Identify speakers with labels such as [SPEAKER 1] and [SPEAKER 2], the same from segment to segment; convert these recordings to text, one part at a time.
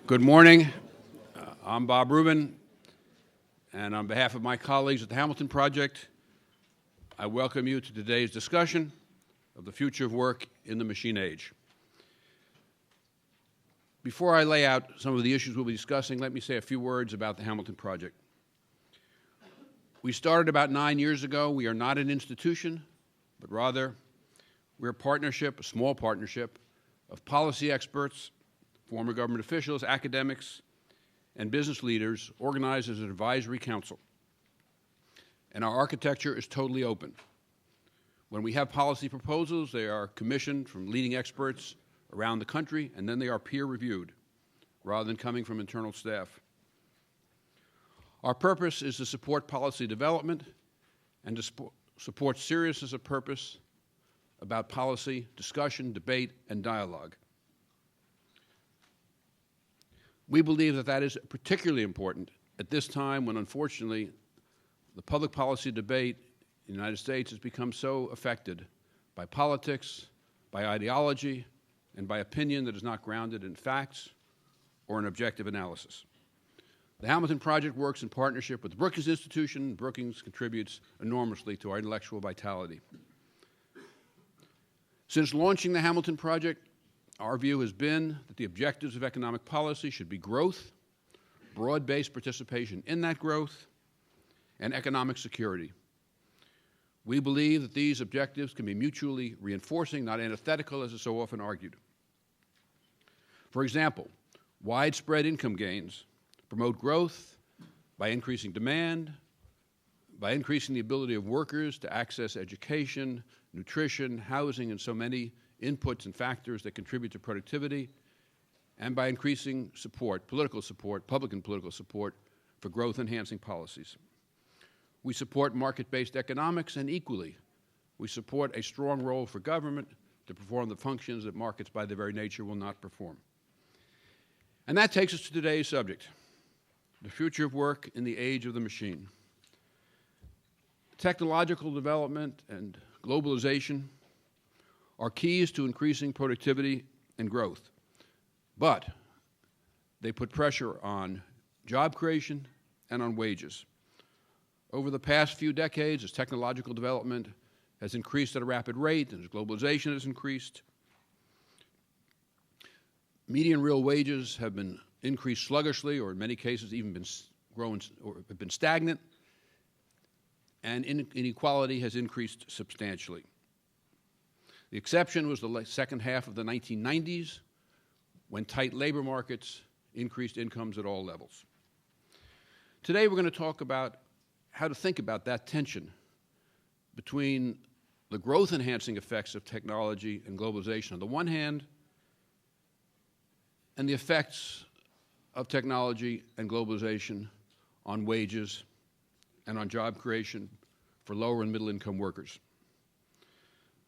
[SPEAKER 1] Good morning. I'm Bob Rubin, and on behalf of my colleagues at the Hamilton Project, I welcome you to today's discussion of the future of work in the machine age. Before I lay out some of the issues we'll be discussing, let me say a few words about the Hamilton Project. We started about 9 years ago. We are not an institution, but rather we're a partnership, a small partnership, of policy experts, former government officials, academics, and business leaders organized as an advisory council. And our architecture is totally open. When we have policy proposals, they are commissioned from leading experts around the country, and then they are peer-reviewed, rather than coming from internal staff. Our purpose is to support policy development and to support seriousness of purpose about policy, discussion, debate, and dialogue. We believe that that is particularly important at this time when, unfortunately, the public policy debate in the United States has become so affected by politics, by ideology, and by opinion that is not grounded in facts or in objective analysis. The Hamilton Project works in partnership with the Brookings Institution. Brookings contributes enormously to our intellectual vitality. Since launching the Hamilton Project, our view has been that the objectives of economic policy should be growth, broad-based participation in that growth, and economic security. We believe that these objectives can be mutually reinforcing, not antithetical, as is so often argued. For example, widespread income gains promote growth by increasing demand, by increasing the ability of workers to access education, nutrition, housing, and so many inputs and factors that contribute to productivity, and by increasing support, political support, public and political support for growth-enhancing policies. We support market-based economics, and equally, we support a strong role for government to perform the functions that markets by their very nature will not perform. And that takes us to today's subject, the future of work in the age of the machine. Technological development and globalization are keys to increasing productivity and growth, but they put pressure on job creation and on wages. Over the past few decades, as technological development has increased at a rapid rate and as globalization has increased, median real wages have been increased sluggishly, or in many cases even been grown or have been stagnant, and inequality has increased substantially. The exception was the second half of the 1990s, when tight labor markets increased incomes at all levels. Today we're going to talk about how to think about that tension between the growth-enhancing effects of technology and globalization on the one hand, and the effects of technology and globalization on wages and on job creation for lower and middle-income workers.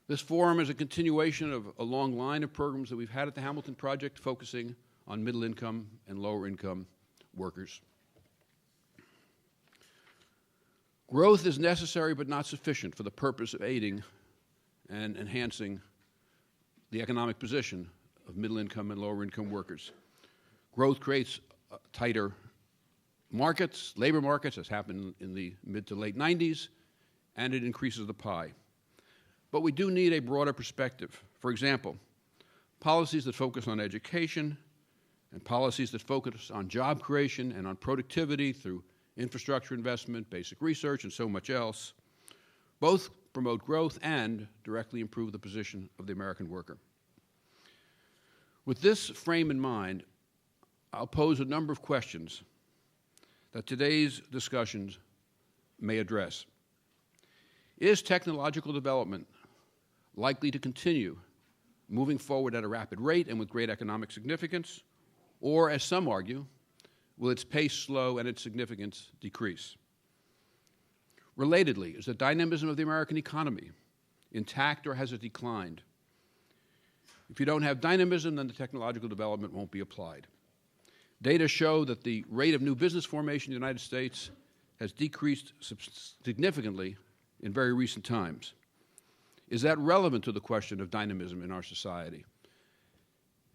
[SPEAKER 1] This forum is a continuation of a long line of programs that we've had at the Hamilton Project focusing on middle-income and lower-income workers. Growth is necessary but not sufficient for the purpose of aiding and enhancing the economic position of middle-income and lower-income workers. Growth creates tighter markets, labor markets, as happened in the mid to late 90s, and it increases the pie. But we do need a broader perspective. For example, policies that focus on education and policies that focus on job creation and on productivity through infrastructure investment, basic research, and so much else, both promote growth and directly improve the position of the American worker. With this frame in mind, I'll pose a number of questions that today's discussions may address. Is technological development likely to continue moving forward at a rapid rate and with great economic significance, or, as some argue, will its pace slow and its significance decrease? Relatedly, is the dynamism of the American economy intact, or has it declined? If you don't have dynamism, then the technological development won't be applied. Data show that the rate of new business formation in the United States has decreased significantly in very recent times. Is that relevant to the question of dynamism in our society?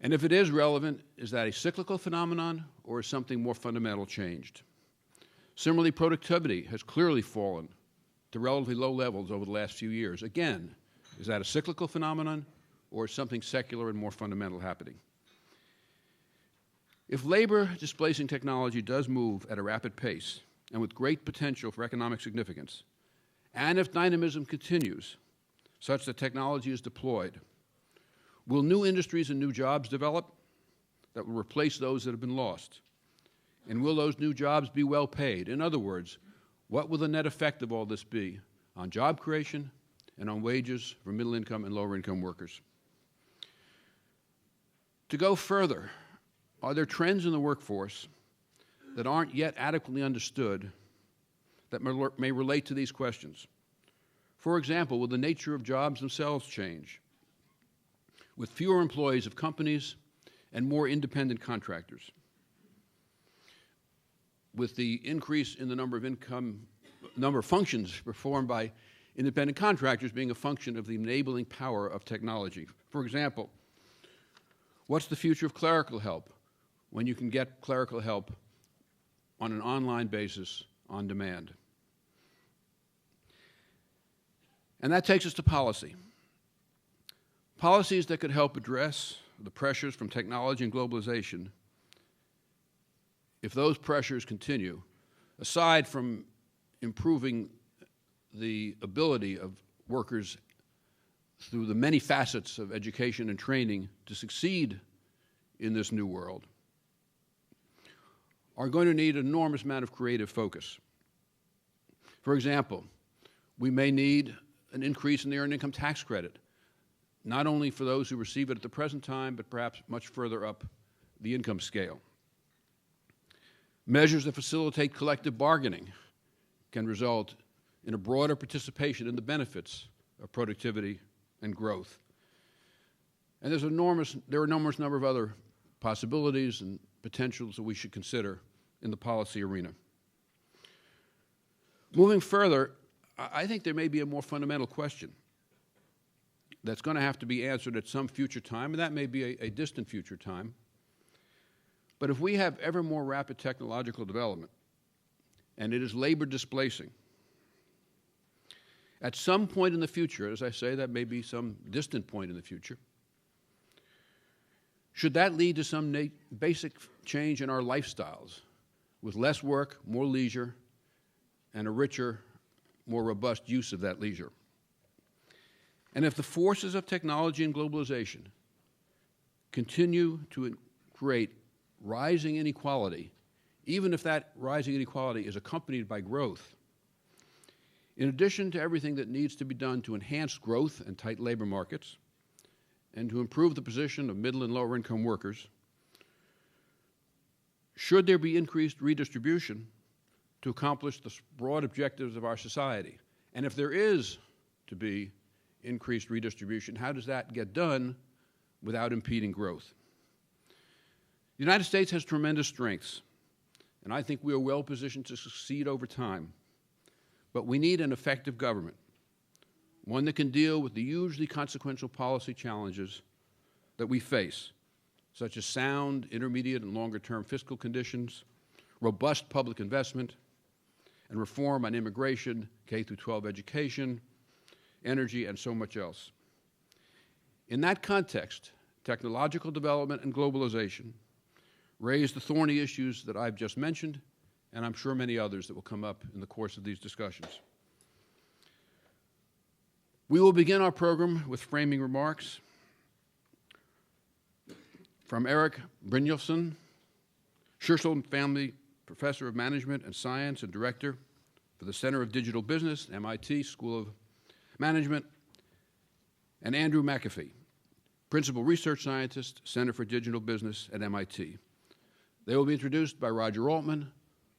[SPEAKER 1] And if it is relevant, is that a cyclical phenomenon or is something more fundamental changed? Similarly, productivity has clearly fallen to relatively low levels over the last few years. Again, is that a cyclical phenomenon or is something secular and more fundamental happening? If labor displacing technology does move at a rapid pace and with great potential for economic significance, and if dynamism continues such that technology is deployed, will new industries and new jobs develop that will replace those that have been lost? And will those new jobs be well paid? In other words, what will the net effect of all this be on job creation and on wages for middle income and lower income workers? To go further, are there trends in the workforce that aren't yet adequately understood that may relate to these questions? For example, will the nature of jobs themselves change, with fewer employees of companies and more independent contractors? With the increase in the number of functions performed by independent contractors being a function of the enabling power of technology. For example, what's the future of clerical help when you can get clerical help on an online basis on demand? And that takes us to policy. Policies that could help address the pressures from technology and globalization. If those pressures continue, aside from improving the ability of workers through the many facets of education and training to succeed in this new world, are going to need an enormous amount of creative focus. For example, we may need an increase in the earned income tax credit, not only for those who receive it at the present time, but perhaps much further up the income scale. Measures that facilitate collective bargaining can result in a broader participation in the benefits of productivity and growth. And there are an enormous number of other possibilities and potentials that we should consider in the policy arena. Moving further, I think there may be a more fundamental question that's going to have to be answered at some future time, and that may be a distant future time. But if we have ever more rapid technological development, and it is labor displacing, at some point in the future, as I say, that may be some distant point in the future, should that lead to some basic change in our lifestyles, with less work, more leisure, and a richer, more robust use of that leisure? And if the forces of technology and globalization continue to create rising inequality, even if that rising inequality is accompanied by growth, in addition to everything that needs to be done to enhance growth and tight labor markets, and to improve the position of middle and lower income workers, should there be increased redistribution to accomplish the broad objectives of our society? And if there is to be increased redistribution, how does that get done without impeding growth? The United States has tremendous strengths, and I think we are well positioned to succeed over time. But we need an effective government, one that can deal with the hugely consequential policy challenges that we face, such as sound, intermediate, and longer-term fiscal conditions, robust public investment, and reform on immigration, K-12 education, energy, and so much else. In that context, technological development and globalization raise the thorny issues that I've just mentioned, and I'm sure many others that will come up in the course of these discussions. We will begin our program with framing remarks from Erik Brynjolfsson, Sloan Family Professor of Management and Science and Director for the Center of Digital Business, MIT School of Management, and Andrew McAfee, Principal Research Scientist, Center for Digital Business at MIT. They will be introduced by Roger Altman,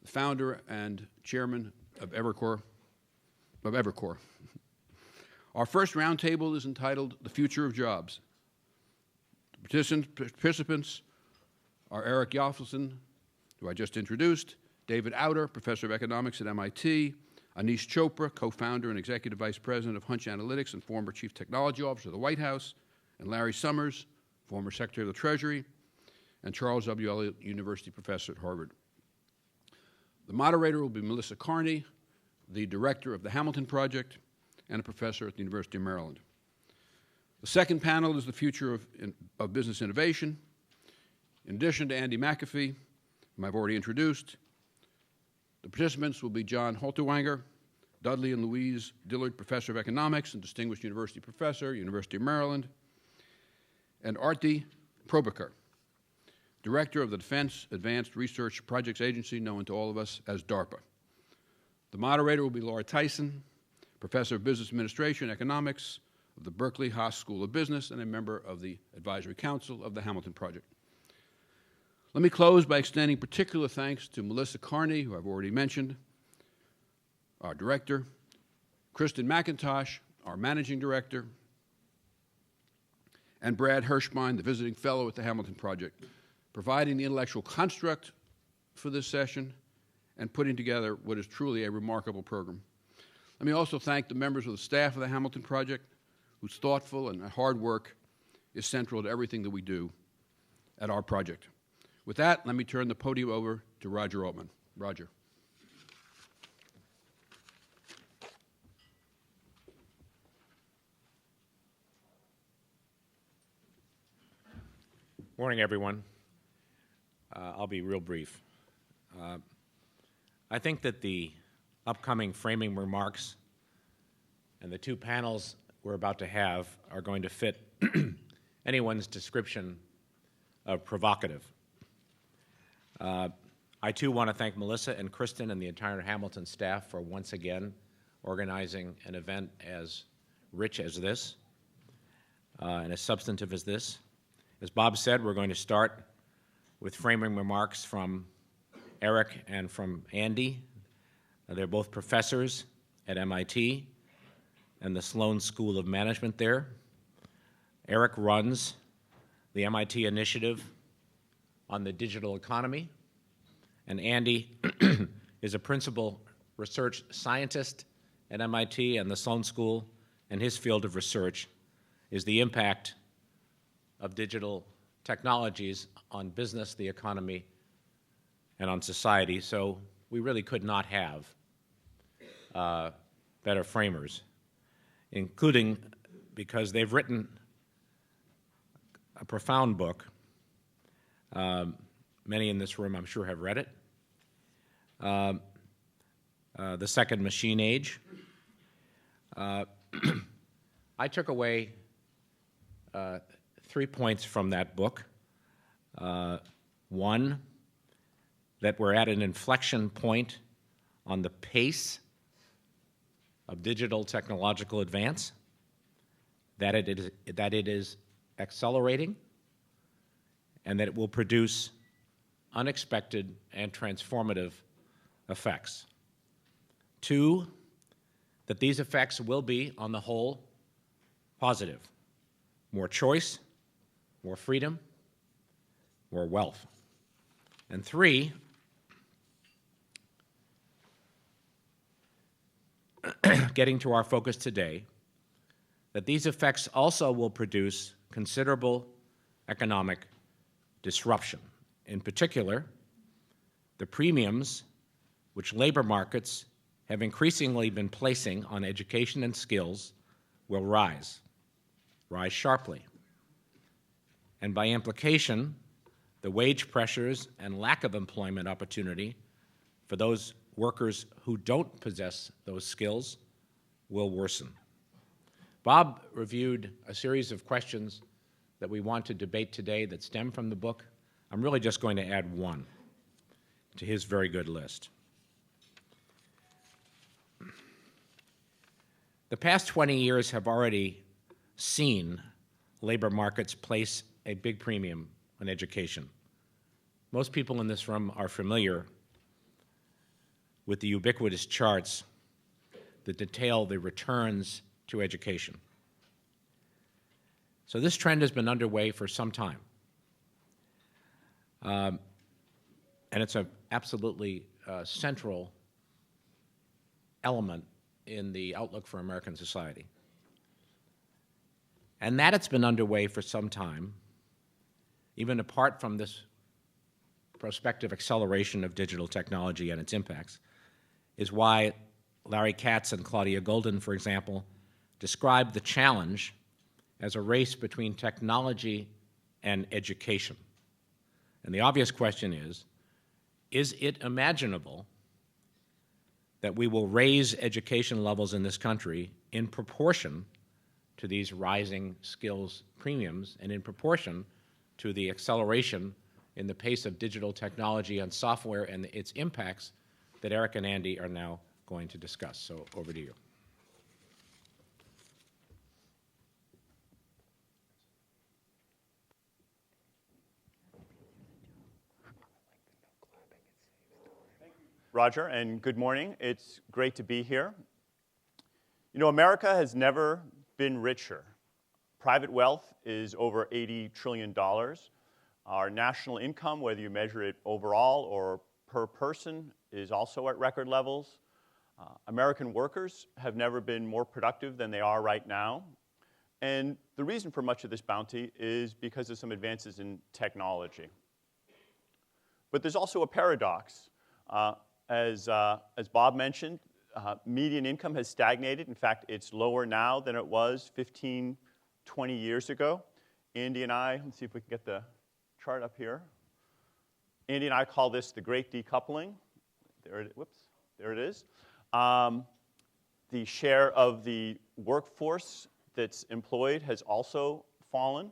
[SPEAKER 1] the founder and chairman of Evercore. Our first roundtable is entitled The Future of Jobs. The participants are Erik Brynjolfsson, who I just introduced, David Autor, Professor of Economics at MIT, Aneesh Chopra, co-founder and executive vice president of Hunch Analytics and former chief technology officer of the White House, and Larry Summers, former Secretary of the Treasury, and Charles W. Eliot University professor at Harvard. The moderator will be Melissa Kearney, the director of the Hamilton Project and a professor at the University of Maryland. The second panel is the future of business innovation. In addition to Andy McAfee, whom I've already introduced, the participants will be John Halterwanger, Dudley and Louise Dillard Professor of Economics and Distinguished University Professor, University of Maryland, and Arti Probakar, Director of the Defense Advanced Research Projects Agency, known to all of us as DARPA. The moderator will be Laura Tyson, Professor of Business Administration and Economics of the Berkeley Haas School of Business and a member of the Advisory Council of the Hamilton Project. Let me close by extending particular thanks to Melissa Kearney, who I've already mentioned, our director, Kristen McIntosh, our managing director, and Brad Hirschbein, the visiting fellow at the Hamilton Project, providing the intellectual construct for this session and putting together what is truly a remarkable program. Let me also thank the members of the staff of the Hamilton Project, whose thoughtful and hard work is central to everything that we do at our project. With that, let me turn the podium over to Roger Altman. Roger.
[SPEAKER 2] Morning, everyone. I'll be real brief. I think that the upcoming framing remarks and the two panels we're about to have are going to fit anyone's description of provocative. I, too, want to thank Melissa and Kristen and the entire Hamilton staff for once again organizing an event as rich as this and as substantive as this. As Bob said, we're going to start with framing remarks from Erik and from Andy. They're both professors at MIT and the Sloan School of Management there. Erik runs the MIT initiative on the digital economy, and Andy is a principal research scientist at MIT and the Sloan School, and his field of research is the impact of digital technologies on business, the economy, and on society. So we really could not have better framers, including because they've written a profound book. Many in this room, I'm sure, have read it. The Second Machine Age. I took away 3 points from that book. One, that we're at an inflection point on the pace of digital technological advance, that it is accelerating, and that it will produce unexpected and transformative effects. Two, that these effects will be, on the whole, positive. More choice, more freedom, more wealth. And three, getting to our focus today, that these effects also will produce considerable economic disruption. In particular, the premiums which labor markets have increasingly been placing on education and skills will rise sharply. And by implication, the wage pressures and lack of employment opportunity for those workers who don't possess those skills will worsen. Bob reviewed a series of questions that we want to debate today that stem from the book. I'm really just going to add one to his very good list. The past 20 years have already seen labor markets place a big premium on education. Most people in this room are familiar with the ubiquitous charts that detail the returns to education. So this trend has been underway for some time. And it's an absolutely central element in the outlook for American society. And that it's been underway for some time even apart from this prospective acceleration of digital technology and its impacts, is why Larry Katz and Claudia Golden, for example, described the challenge as a race between technology and education. And the obvious question is it imaginable that we will raise education levels in this country in proportion to these rising skills premiums and in proportion to the acceleration in the pace of digital technology and software and its impacts that Erik and Andy are now going to discuss? So over to you.
[SPEAKER 3] Roger, and good morning. It's great to be here. You know, America has never been richer. Private wealth is over $80 trillion. Our national income, whether you measure it overall or per person, is also at record levels. American workers have never been more productive than they are right now. And the reason for much of this bounty is because of some advances in technology. But there's also a paradox. As Bob mentioned, median income has stagnated. In fact, it's lower now than it was 15, 20 years ago. Andy and I, let's see if we can get the chart up here. Andy and I call this the great decoupling. There it is. The share of the workforce that's employed has also fallen.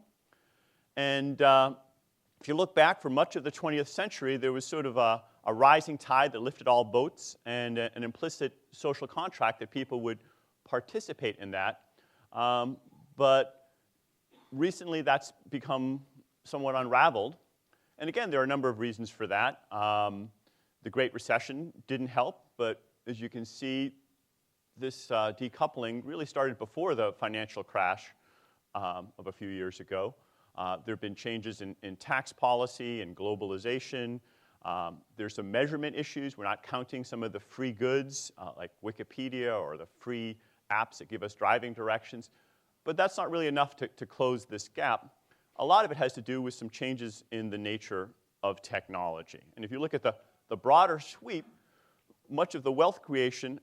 [SPEAKER 3] And if you look back for much of the 20th century, there was sort of a rising tide that lifted all boats and an implicit social contract that people would participate in that. But recently that's become somewhat unraveled. And again, there are a number of reasons for that. The Great Recession didn't help, but as you can see, this decoupling really started before the financial crash of a few years ago. There have been changes in tax policy and globalization. There's some measurement issues. We're not counting some of the free goods like Wikipedia or the free apps that give us driving directions. But that's not really enough to close this gap. A lot of it has to do with some changes in the nature of technology. And if you look at the broader sweep, much of the wealth creation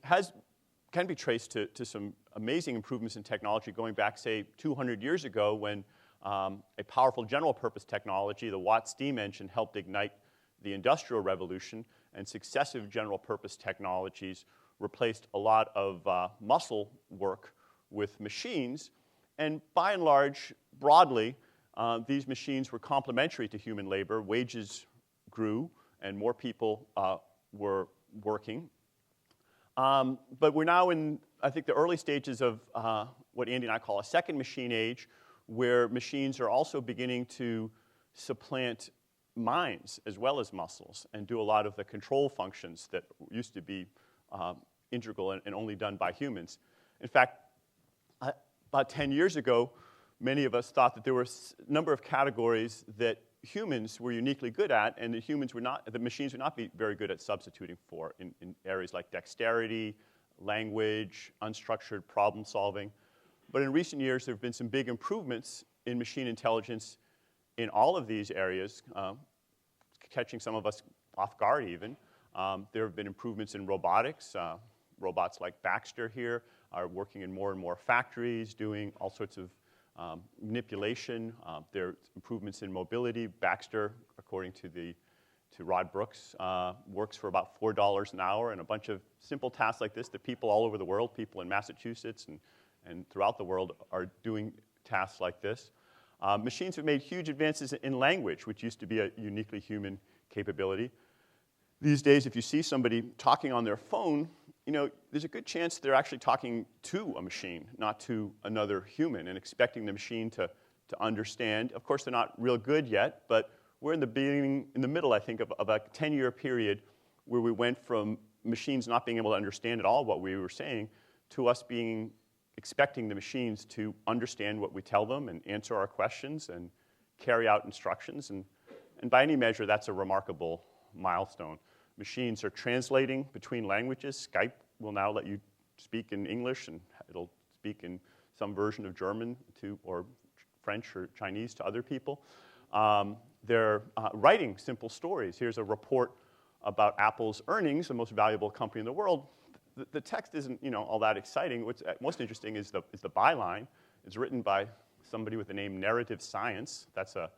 [SPEAKER 3] can be traced to some amazing improvements in technology going back, say, 200 years ago when a powerful general-purpose technology, the Watt steam engine, helped ignite the Industrial Revolution, and successive general-purpose technologies replaced a lot of muscle work with machines. And by and large, broadly, these machines were complementary to human labor. Wages grew, and more people were working. But we're now in, I think, the early stages of what Andy and I call a second machine age, where machines are also beginning to supplant minds as well as muscles and do a lot of the control functions that used to be integral and only done by humans. In fact, about 10 years ago, many of us thought that there were a number of categories that humans were uniquely good at, and the machines would not be very good at substituting for in areas like dexterity, language, unstructured problem solving. But in recent years, there have been some big improvements in machine intelligence in all of these areas, catching some of us off guard even. There have been improvements in robotics. Robots like Baxter here are working in more and more factories, doing all sorts of manipulation. There are improvements in mobility. Baxter, according to Rod Brooks, works for about $4 an hour, and a bunch of simple tasks like this that people all over the world, people in Massachusetts and throughout the world, are doing tasks like this. Machines have made huge advances in language, which used to be a uniquely human capability. These days, if you see somebody talking on their phone, there's a good chance they're actually talking to a machine, not to another human, and expecting the machine to understand. Of course, they're not real good yet, but we're in the middle, I think, of a 10-year period where we went from machines not being able to understand at all what we were saying to us expecting the machines to understand what we tell them and answer our questions and carry out instructions. And by any measure, that's a remarkable milestone. Machines are translating between languages. Skype will now let you speak in English, and it'll speak in some version of German or French or Chinese to other people. They're writing simple stories. Here's a report about Apple's earnings, the most valuable company in the world. The text isn't, all that exciting. What's most interesting is the byline. It's written by somebody with the name Narrative Science. That's a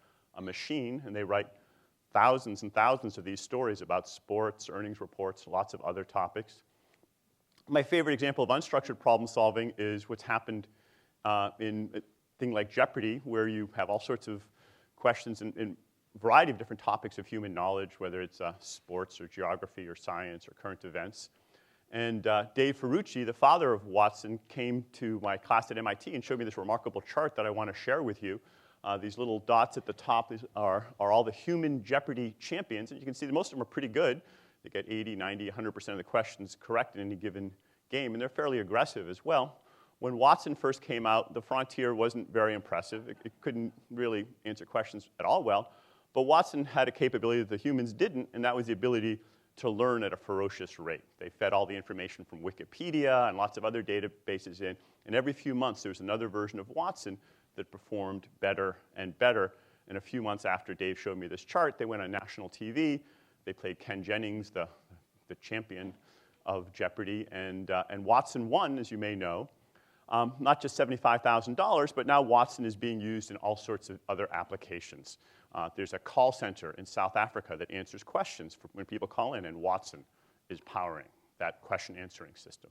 [SPEAKER 3] machine, and they write thousands and thousands of these stories about sports, earnings reports, lots of other topics. My favorite example of unstructured problem solving is what's happened in a thing like Jeopardy, where you have all sorts of questions in a variety of different topics of human knowledge, whether it's sports or geography or science or current events. And Dave Ferrucci, the father of Watson, came to my class at MIT and showed me this remarkable chart that I want to share with you. These little dots at the top are all the human Jeopardy champions. And you can see that most of them are pretty good. They get 80, 90, 100% of the questions correct in any given game. And they're fairly aggressive as well. When Watson first came out, the frontier wasn't very impressive. It couldn't really answer questions at all well. But Watson had a capability that the humans didn't, and that was the ability to learn at a ferocious rate. They fed all the information from Wikipedia and lots of other databases in, and every few months there was another version of Watson that performed better and better. And a few months after Dave showed me this chart, they went on national TV. They played Ken Jennings, the champion of Jeopardy, and Watson won, as you may know. Not just $75,000, but now Watson is being used in all sorts of other applications. There's a call center in South Africa that answers questions when people call in, and Watson is powering that question answering system.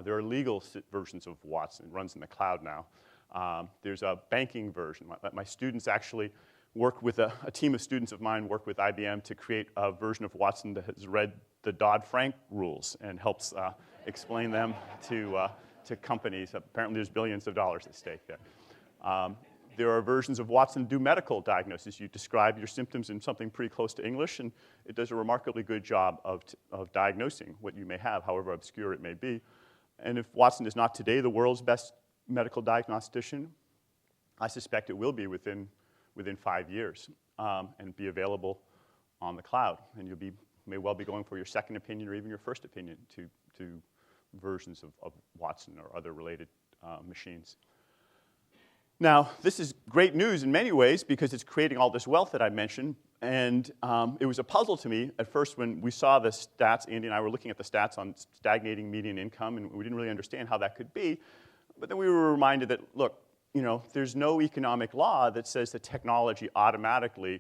[SPEAKER 3] There are legal versions of Watson. It runs in the cloud now. There's a banking version. My students actually worked with a team of students of mine worked with IBM to create a version of Watson that has read the Dodd-Frank rules and helps explain them to companies. Apparently there's billions of dollars at stake there. There are versions of Watson do medical diagnosis. You describe your symptoms in something pretty close to English, and it does a remarkably good job of diagnosing what you may have, however obscure it may be. And if Watson is not today the world's best medical diagnostician, I suspect it will be within 5 years and be available on the cloud. And you may well be going for your second opinion or even your first opinion to versions of Watson or other related machines. Now, this is great news in many ways because it's creating all this wealth that I mentioned. And it was a puzzle to me at first when we saw the stats. Andy and I were looking at the stats on stagnating median income, and we didn't really understand how that could be. But then we were reminded that, look, there's no economic law that says that technology automatically,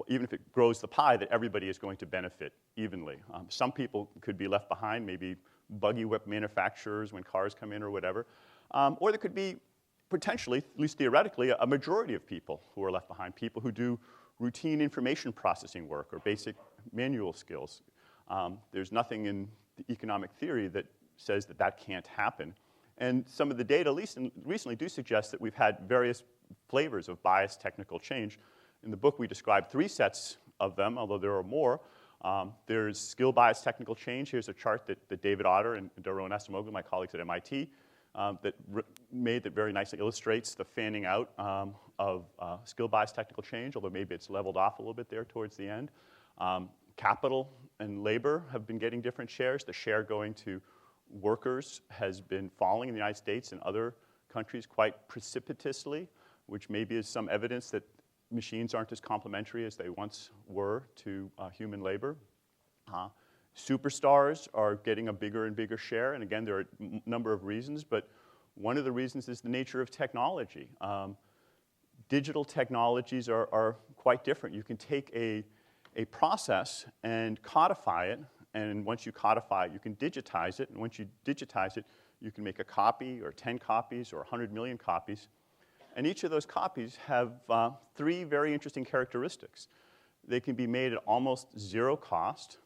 [SPEAKER 3] even if it grows the pie, that everybody is going to benefit evenly. Some people could be left behind, maybe buggy whip manufacturers when cars come in or whatever. Or there could be potentially, at least theoretically, a majority of people who are left behind, people who do routine information processing work or basic manual skills. There's nothing in the economic theory that says that that can't happen. And some of the data, at least recently, do suggest that we've had various flavors of biased technical change. In the book, we describe 3 sets of them, although there are more. There's skill-biased technical change. Here's a chart that David Otter and Doron Asimoglu, my colleagues at MIT, made that very nicely illustrates the fanning out of skill-biased technical change, although maybe it's leveled off a little bit there towards the end. Capital and labor have been getting different shares. The share going to workers has been falling in the United States and other countries quite precipitously, which maybe is some evidence that machines aren't as complementary as they once were to human labor. Superstars are getting a bigger and bigger share, and again, there are a number of reasons, but one of the reasons is the nature of technology. Digital technologies are quite different. You can take a process and codify it, and once you codify it, you can digitize it, and once you digitize it, you can make a copy or 10 copies or 100 million copies, and each of those copies have 3 very interesting characteristics. They can be made at almost 0 cost.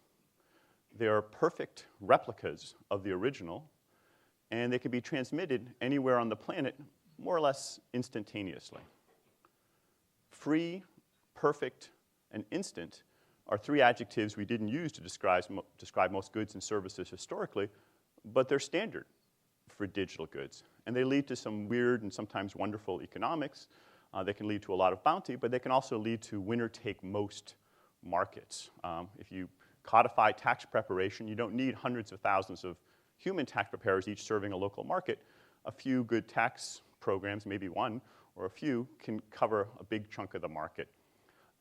[SPEAKER 3] They are perfect replicas of the original, and they can be transmitted anywhere on the planet more or less instantaneously. Free, perfect, and instant are 3 adjectives we didn't use to describe most goods and services historically, but they're standard for digital goods. And they lead to some weird and sometimes wonderful economics. They can lead to a lot of bounty, but they can also lead to winner-take-most markets. If you codify tax preparation, you don't need hundreds of thousands of human tax preparers each serving a local market. A few good tax programs, maybe one or a few, can cover a big chunk of the market.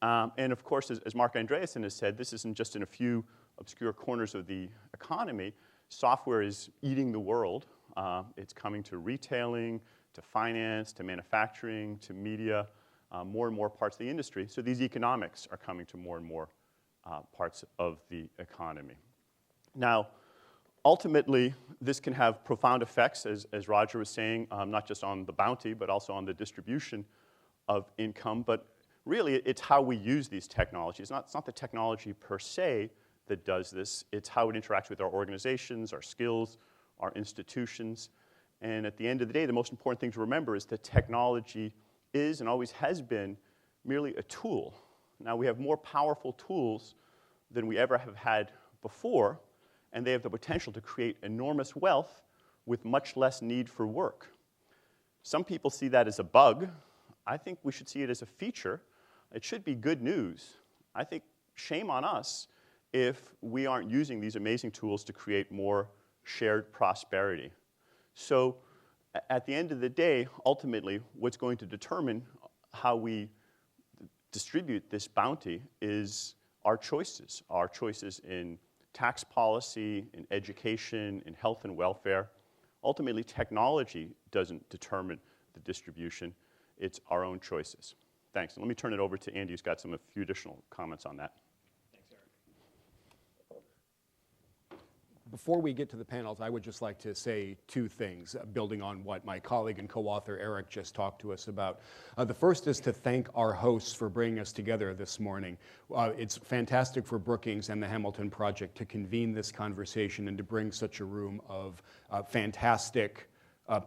[SPEAKER 3] And of course, as Mark Andreessen has said, this isn't just in a few obscure corners of the economy. Software is eating the world. It's coming to retailing, to finance, to manufacturing, to media, more and more parts of the industry. So these economics are coming to more and more parts of the economy. Now, ultimately, this can have profound effects, as Roger was saying, not just on the bounty, but also on the distribution of income. But really, it's how we use these technologies. It's not the technology per se that does this. It's how it interacts with our organizations, our skills, our institutions. And at the end of the day, the most important thing to remember is that technology is and always has been merely a tool. Now, we have more powerful tools than we ever have had before, and they have the potential to create enormous wealth with much less need for work. Some people see that as a bug. I think we should see it as a feature. It should be good news. I think shame on us if we aren't using these amazing tools to create more shared prosperity. So at the end of the day, ultimately, what's going to determine how we distribute this bounty is our choices in tax policy, in education, in health and welfare. Ultimately, technology doesn't determine the distribution. It's our own choices. Thanks. And let me turn it over to Andy, who's got a few additional comments on that.
[SPEAKER 4] Thanks, Erik. Before we get to the panels, I would just like to say two things, building on what my colleague and co-author Erik just talked to us about. The first is to thank our hosts for bringing us together this morning. It's fantastic for Brookings and the Hamilton Project to convene this conversation and to bring such a room of fantastic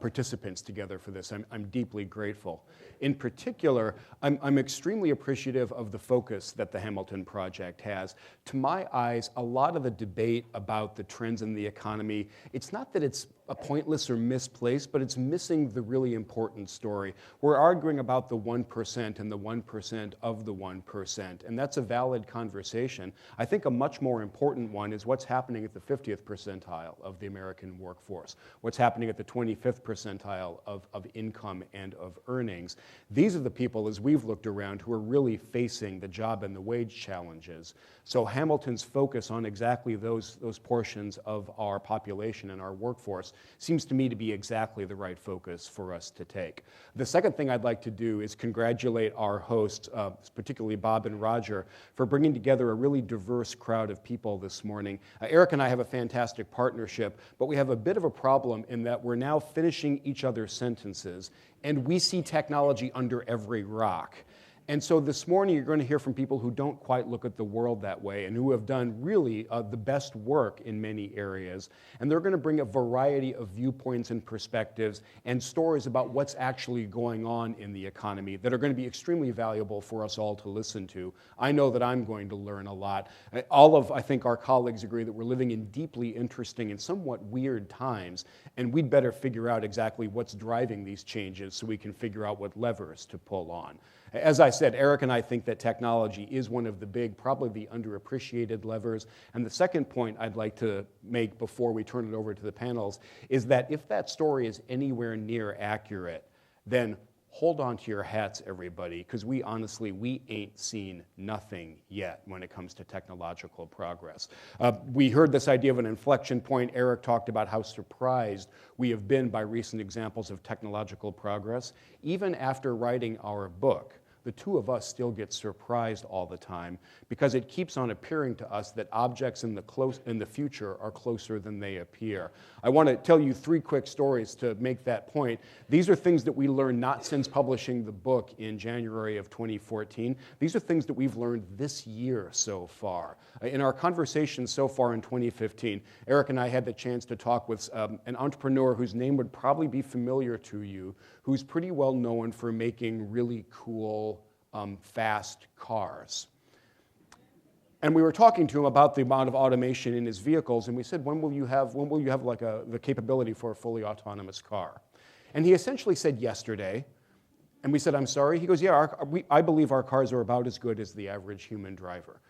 [SPEAKER 4] participants together for this. I'm deeply grateful. In particular, I'm extremely appreciative of the focus that the Hamilton Project has. To my eyes, a lot of the debate about the trends in the economy, it's not that it's pointless or misplaced, but it's missing the really important story. We're arguing about the 1% and the 1% of the 1%, and that's a valid conversation. I think a much more important one is what's happening at the 50th percentile of the American workforce, what's happening at the 25th percentile of income and of earnings. These are the people, as we've looked around, who are really facing the job and the wage challenges. So Hamilton's focus on exactly those portions of our population and our workforce seems to me to be exactly the right focus for us to take. The second thing I'd like to do is congratulate our hosts, particularly Bob and Roger, for bringing together a really diverse crowd of people this morning. Erik and I have a fantastic partnership, but we have a bit of a problem in that we're now finishing each other's sentences, and we see technology under every rock. And so this morning you're going to hear from people who don't quite look at the world that way and who have done really the best work in many areas. And they're going to bring a variety of viewpoints and perspectives and stories about what's actually going on in the economy that are going to be extremely valuable for us all to listen to. I know that I'm going to learn a lot. All of, I think, our colleagues agree that we're living in deeply interesting and somewhat weird times, and we'd better figure out exactly what's driving these changes so we can figure out what levers to pull on. As I said, Erik and I think that technology is one of the big, probably the underappreciated levers. And the second point I'd like to make before we turn it over to the panels is that if that story is anywhere near accurate, then hold on to your hats, everybody, because we ain't seen nothing yet when it comes to technological progress. We heard this idea of an inflection point. Erik talked about how surprised we have been by recent examples of technological progress. Even after writing our book, the two of us still get surprised all the time because it keeps on appearing to us that objects in the future are closer than they appear. I want to tell you three quick stories to make that point. These are things that we learned not since publishing the book in January of 2014. These are things that we've learned this year so far. In our conversations so far in 2015, Erik and I had the chance to talk with an entrepreneur whose name would probably be familiar to you, who's pretty well known for making really cool, fast cars. And we were talking to him about the amount of automation in his vehicles, and we said, when will you have like the capability for a fully autonomous car? And he essentially said yesterday, and we said, I'm sorry? He goes, yeah, I believe our cars are about as good as the average human driver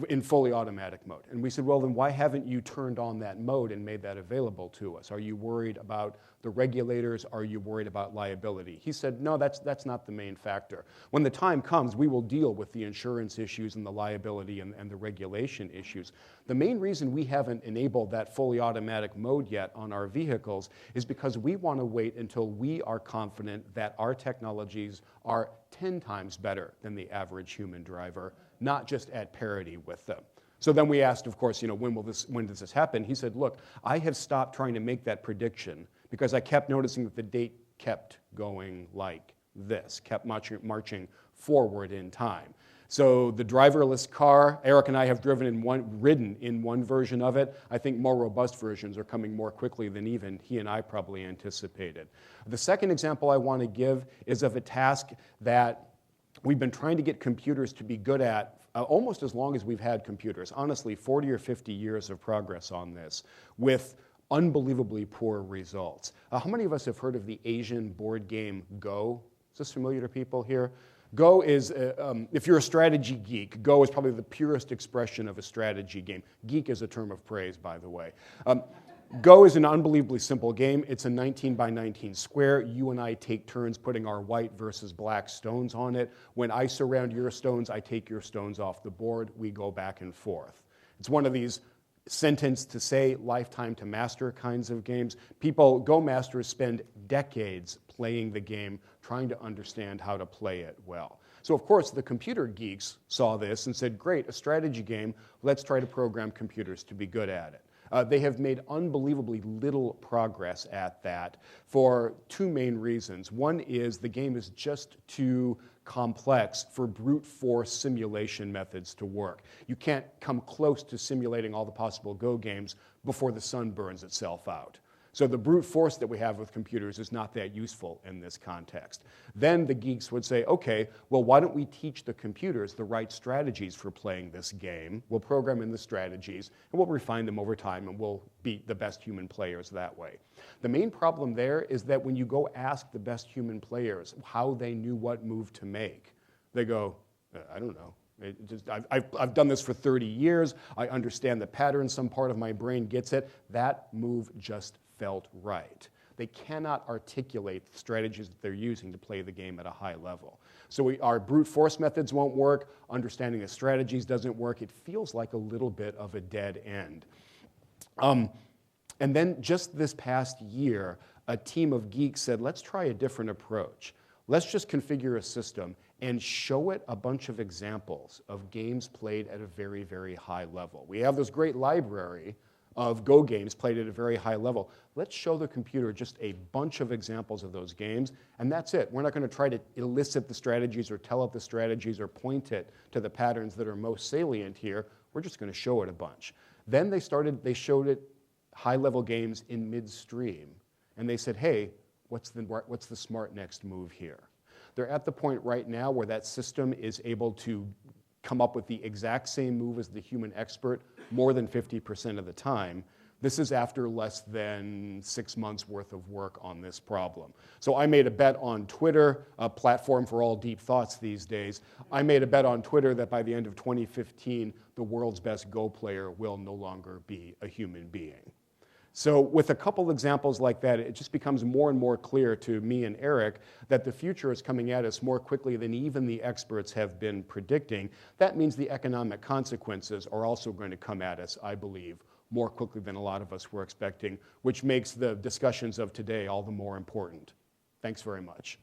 [SPEAKER 4] in fully automatic mode. And we said, well, then why haven't you turned on that mode and made that available to us? Are you worried about the regulators? Are you worried about liability? He said, no, that's not the main factor. When the time comes, we will deal with the insurance issues and the liability and the regulation issues. The main reason we haven't enabled that fully automatic mode yet on our vehicles is because we want to wait until we are confident that our technologies are 10 times better than the average human driver, not just at parity with them. So then we asked, of course, when does this happen? He said, look, I have stopped trying to make that prediction because I kept noticing that the date kept going like this, kept marching forward in time. So the driverless car, Erik and I have ridden in one version of it. I think more robust versions are coming more quickly than even he and I probably anticipated. The second example I want to give is of a task that we've been trying to get computers to be good at almost as long as we've had computers. Honestly, 40 or 50 years of progress on this with unbelievably poor results. How many of us have heard of the Asian board game Go? Is this familiar to people here? Go is, if you're a strategy geek, Go is probably the purest expression of a strategy game. Geek is a term of praise, by the way. Go is an unbelievably simple game. It's a 19 by 19 square. You and I take turns putting our white versus black stones on it. When I surround your stones, I take your stones off the board. We go back and forth. It's one of these sentence to say, lifetime to master kinds of games. Go masters spend decades playing the game, trying to understand how to play it well. So of course the computer geeks saw this and said, great, a strategy game, let's try to program computers to be good at it. They have made unbelievably little progress at that for two main reasons. One is the game is just too complex for brute force simulation methods to work. You can't come close to simulating all the possible Go games before the sun burns itself out. So the brute force that we have with computers is not that useful in this context. Then the geeks would say, okay, well, why don't we teach the computers the right strategies for playing this game? We'll program in the strategies, and we'll refine them over time, and we'll beat the best human players that way. The main problem there is that when you go ask the best human players how they knew what move to make, they go, I don't know. I've done this for 30 years. I understand the pattern. Some part of my brain gets it. That move just felt right. They cannot articulate the strategies that they're using to play the game at a high level. So our brute force methods won't work. Understanding the strategies doesn't work. It feels like a little bit of a dead end. And then just this past year, a team of geeks said, let's try a different approach. Let's just configure a system and show it a bunch of examples of games played at a very, very high level. We have this great library of Go games played at a very high level. Let's show the computer just a bunch of examples of those games, and that's it. We're not going to try to elicit the strategies or tell it the strategies or point it to the patterns that are most salient here. We're just going to show it a bunch. Then they showed it high-level games in midstream, and they said, hey, what's the smart next move here? They're at the point right now where that system is able to come up with the exact same move as the human expert more than 50% of the time. This is after less than 6 months worth of work on this problem. So I made a bet on Twitter, a platform for all deep thoughts these days. I made a bet on Twitter that by the end of 2015, the world's best Go player will no longer be a human being. So with a couple examples like that, it just becomes more and more clear to me and Erik that the future is coming at us more quickly than even the experts have been predicting. That means the economic consequences are also going to come at us, I believe, more quickly than a lot of us were expecting, which makes the discussions of today all the more important. Thanks very much.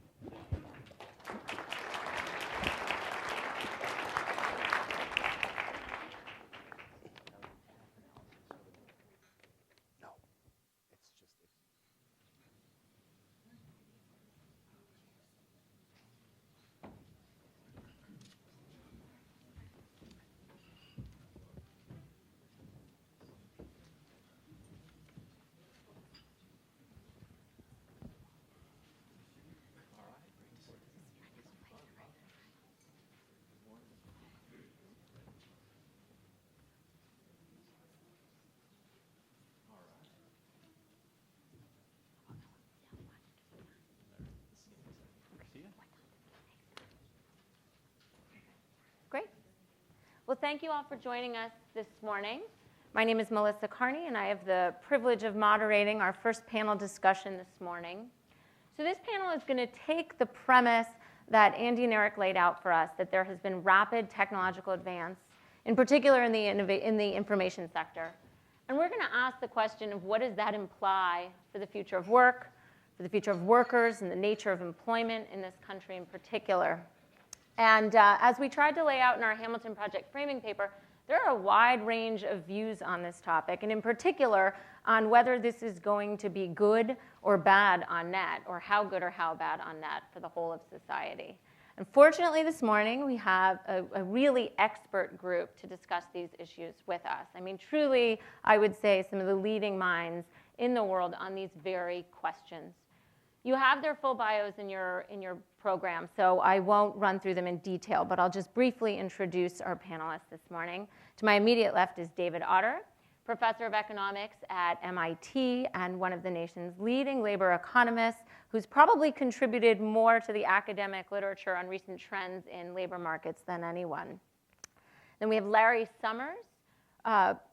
[SPEAKER 5] Great. Well, thank you all for joining us this morning. My name is Melissa Kearney, and I have the privilege of moderating our first panel discussion this morning. So this panel is going to take the premise that Andy and Erik laid out for us, that there has been rapid technological advance, in particular in the information sector. And we're going to ask the question of what does that imply for the future of work, for the future of workers, and the nature of employment in this country in particular. And as we tried to lay out in our Hamilton Project framing paper, there are a wide range of views on this topic, and in particular on whether this is going to be good or bad on net, or how good or how bad on net for the whole of society. Unfortunately, this morning we have a really expert group to discuss these issues with us. I mean, truly, I would say some of the leading minds in the world on these very questions. You have their full bios in your program, so I won't run through them in detail, but I'll just briefly introduce our panelists this morning. To my immediate left is David Autor, professor of economics at MIT and one of the nation's leading labor economists, who's probably contributed more to the academic literature on recent trends in labor markets than anyone. Then we have Larry Summers,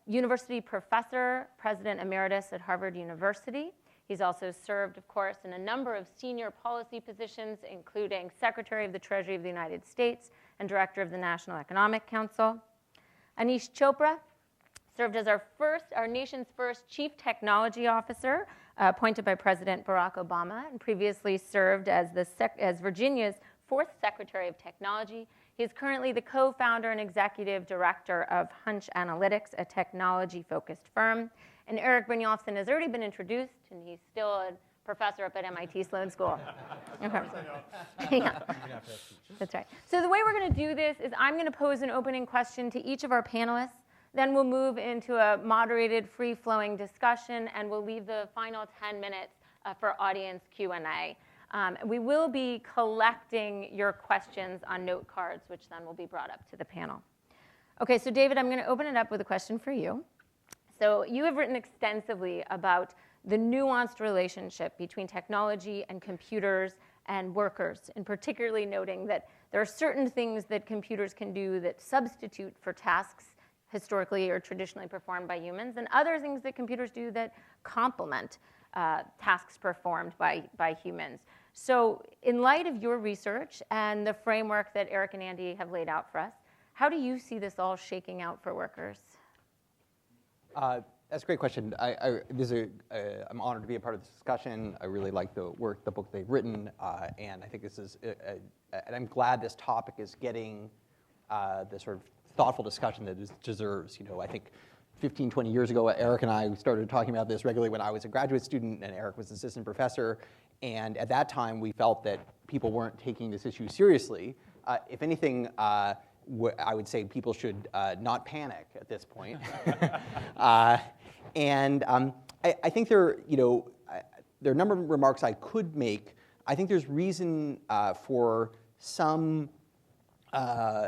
[SPEAKER 5] university professor, president emeritus at Harvard University. He's also served, of course, in a number of senior policy positions, including Secretary of the Treasury of the United States and Director of the National Economic Council. Aneesh Chopra served as our nation's first Chief Technology Officer, appointed by President Barack Obama, and previously served as Virginia's fourth Secretary of Technology. He is currently the co-founder and executive director of Hunch Analytics, a technology-focused firm. And Erik Brynjolfsson has already been introduced, and he's still a professor up at MIT Sloan School. Okay. Yeah. That's right. So the way we're going to do this is I'm going to pose an opening question to each of our panelists. Then we'll move into a moderated, free-flowing discussion, and we'll leave the final 10 minutes for audience Q&A. We will be collecting your questions on note cards, which then will be brought up to the panel. Okay, so David, I'm going to open it up with a question for you. So you have written extensively about the nuanced relationship between technology and computers and workers, and particularly noting that there are certain things that computers can do that substitute for tasks historically or traditionally performed by humans, and other things that computers do that complement tasks performed by humans. So in light of your research and the framework that Erik and Andy have laid out for us, how do you see this all shaking out for workers?
[SPEAKER 6] That's a great question. I'm honored to be a part of this discussion. I really like the book they've written, and I think this is, and I'm glad this topic is getting the sort of thoughtful discussion that it deserves. You know, I think 15, 20 years ago, Erik and I started talking about this regularly when I was a graduate student, and Erik was assistant professor. And at that time, we felt that people weren't taking this issue seriously. If anything, I would say people should not panic at this point. I think there are a number of remarks I could make. I think there's reason for some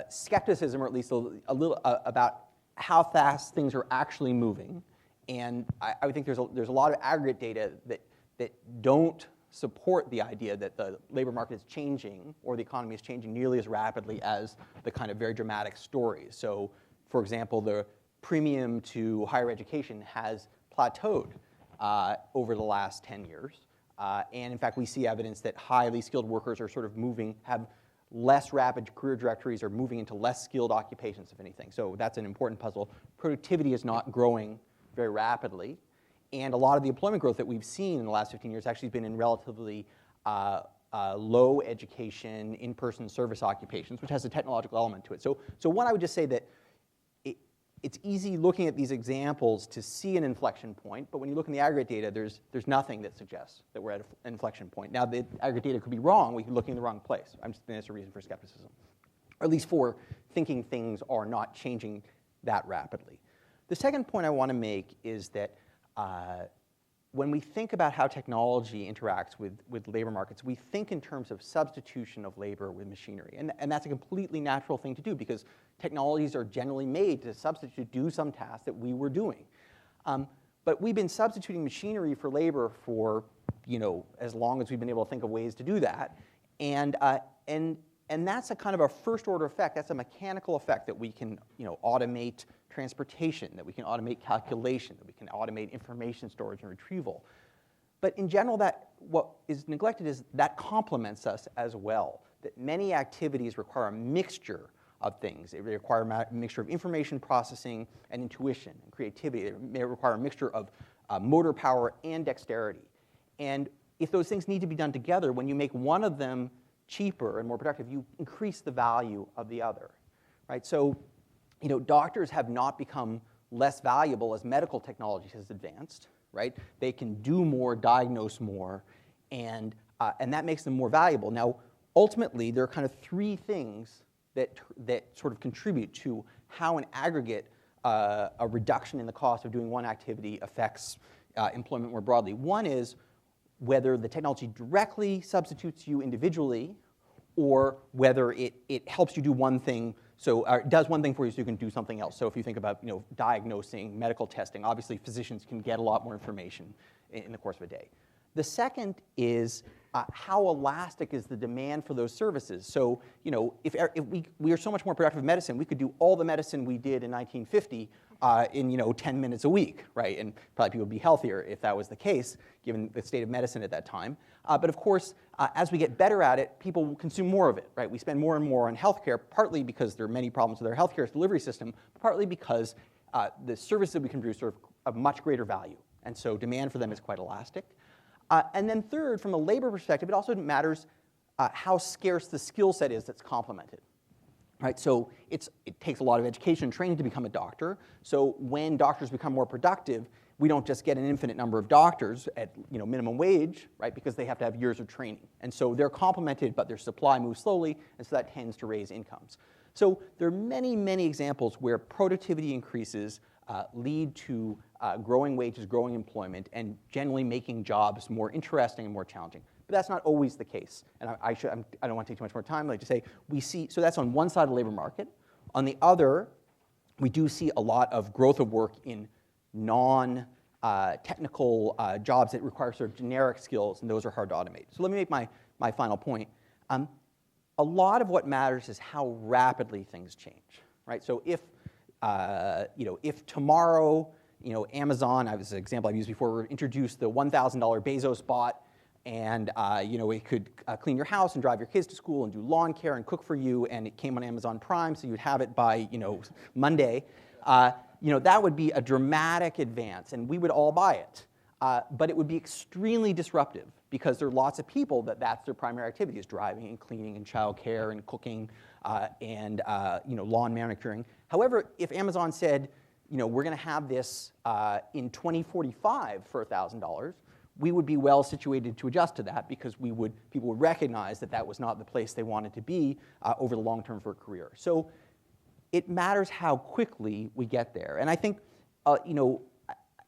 [SPEAKER 6] skepticism, or at least a little, about how fast things are actually moving. And I would think there's a lot of aggregate data that don't support the idea that the labor market is changing or the economy is changing nearly as rapidly as the kind of very dramatic stories. So, for example, the premium to higher education has plateaued over the last 10 years. And in fact, we see evidence that highly skilled workers are sort of have less rapid career trajectories, or moving into less skilled occupations, if anything. So that's an important puzzle. Productivity is not growing very rapidly. And a lot of the employment growth that we've seen in the last 15 years actually has been in relatively low education, in-person service occupations, which has a technological element to it. So one, I would just say that it's easy looking at these examples to see an inflection point, but when you look in the aggregate data, there's nothing that suggests that we're at an inflection point. Now, the aggregate data could be wrong. We could be looking in the wrong place. I'm just saying that's a reason for skepticism, or at least for thinking things are not changing that rapidly. The second point I want to make is that when we think about how technology interacts with labor markets, we think in terms of substitution of labor with machinery. And that's a completely natural thing to do, because technologies are generally made to do some tasks that we were doing. But we've been substituting machinery for labor for as long as we've been able to think of ways to do that. And And that's a kind of a first-order effect. That's a mechanical effect that we can automate transportation, that we can automate calculation, that we can automate information storage and retrieval. But in general, what is neglected is that complements us as well, that many activities require a mixture of things. They require a mixture of information processing and intuition and creativity. They may require a mixture of motor power and dexterity. And if those things need to be done together, when you make one of them cheaper and more productive, you increase the value of the other, right? So, doctors have not become less valuable as medical technology has advanced, right? They can do more, diagnose more, and that makes them more valuable. Now, ultimately, there are kind of three things that sort of contribute to how an aggregate a reduction in the cost of doing one activity affects employment more broadly. One is whether the technology directly substitutes you individually, or whether it helps you do one thing, it does one thing for you so you can do something else. So if you think about diagnosing, medical testing, obviously physicians can get a lot more information in the course of a day. The second is how elastic is the demand for those services. So if we are so much more productive in medicine, we could do all the medicine we did in 1950 in 10 minutes a week, right? And probably people would be healthier if that was the case, given the state of medicine at that time. But of course, as we get better at it, people will consume more of it, right? We spend more and more on healthcare, partly because there are many problems with our healthcare delivery system, partly because the services that we can produce are of much greater value. And so demand for them is quite elastic. And then third, from a labor perspective, it also matters how scarce the skill set is that's complemented. Right? So it takes a lot of education and training to become a doctor. So when doctors become more productive, we don't just get an infinite number of doctors at minimum wage, right? Because they have to have years of training. And so they're complemented, but their supply moves slowly, and so that tends to raise incomes. So there are many, many examples where productivity increases lead to growing wages, growing employment, and generally making jobs more interesting and more challenging. But that's not always the case. And I don't want to take too much more time. I'd like to say so that's on one side of the labor market. On the other, we do see a lot of growth of work in non-technical jobs that require sort of generic skills, and those are hard to automate. So let me make my final point. A lot of what matters is how rapidly things change, right? So if tomorrow, Amazon, this is an example I've used before, introduced the $1,000 Bezos bot, and it could clean your house and drive your kids to school and do lawn care and cook for you, and it came on Amazon Prime, so you'd have it by Monday. That would be a dramatic advance, and we would all buy it. But it would be extremely disruptive because there are lots of people that's their primary activity is driving and cleaning and childcare and cooking and lawn manicuring. However, if Amazon said, we're going to have this in 2045 for $1,000, we would be well situated to adjust to that because people would recognize that was not the place they wanted to be over the long term for a career. So it matters how quickly we get there. And I think, I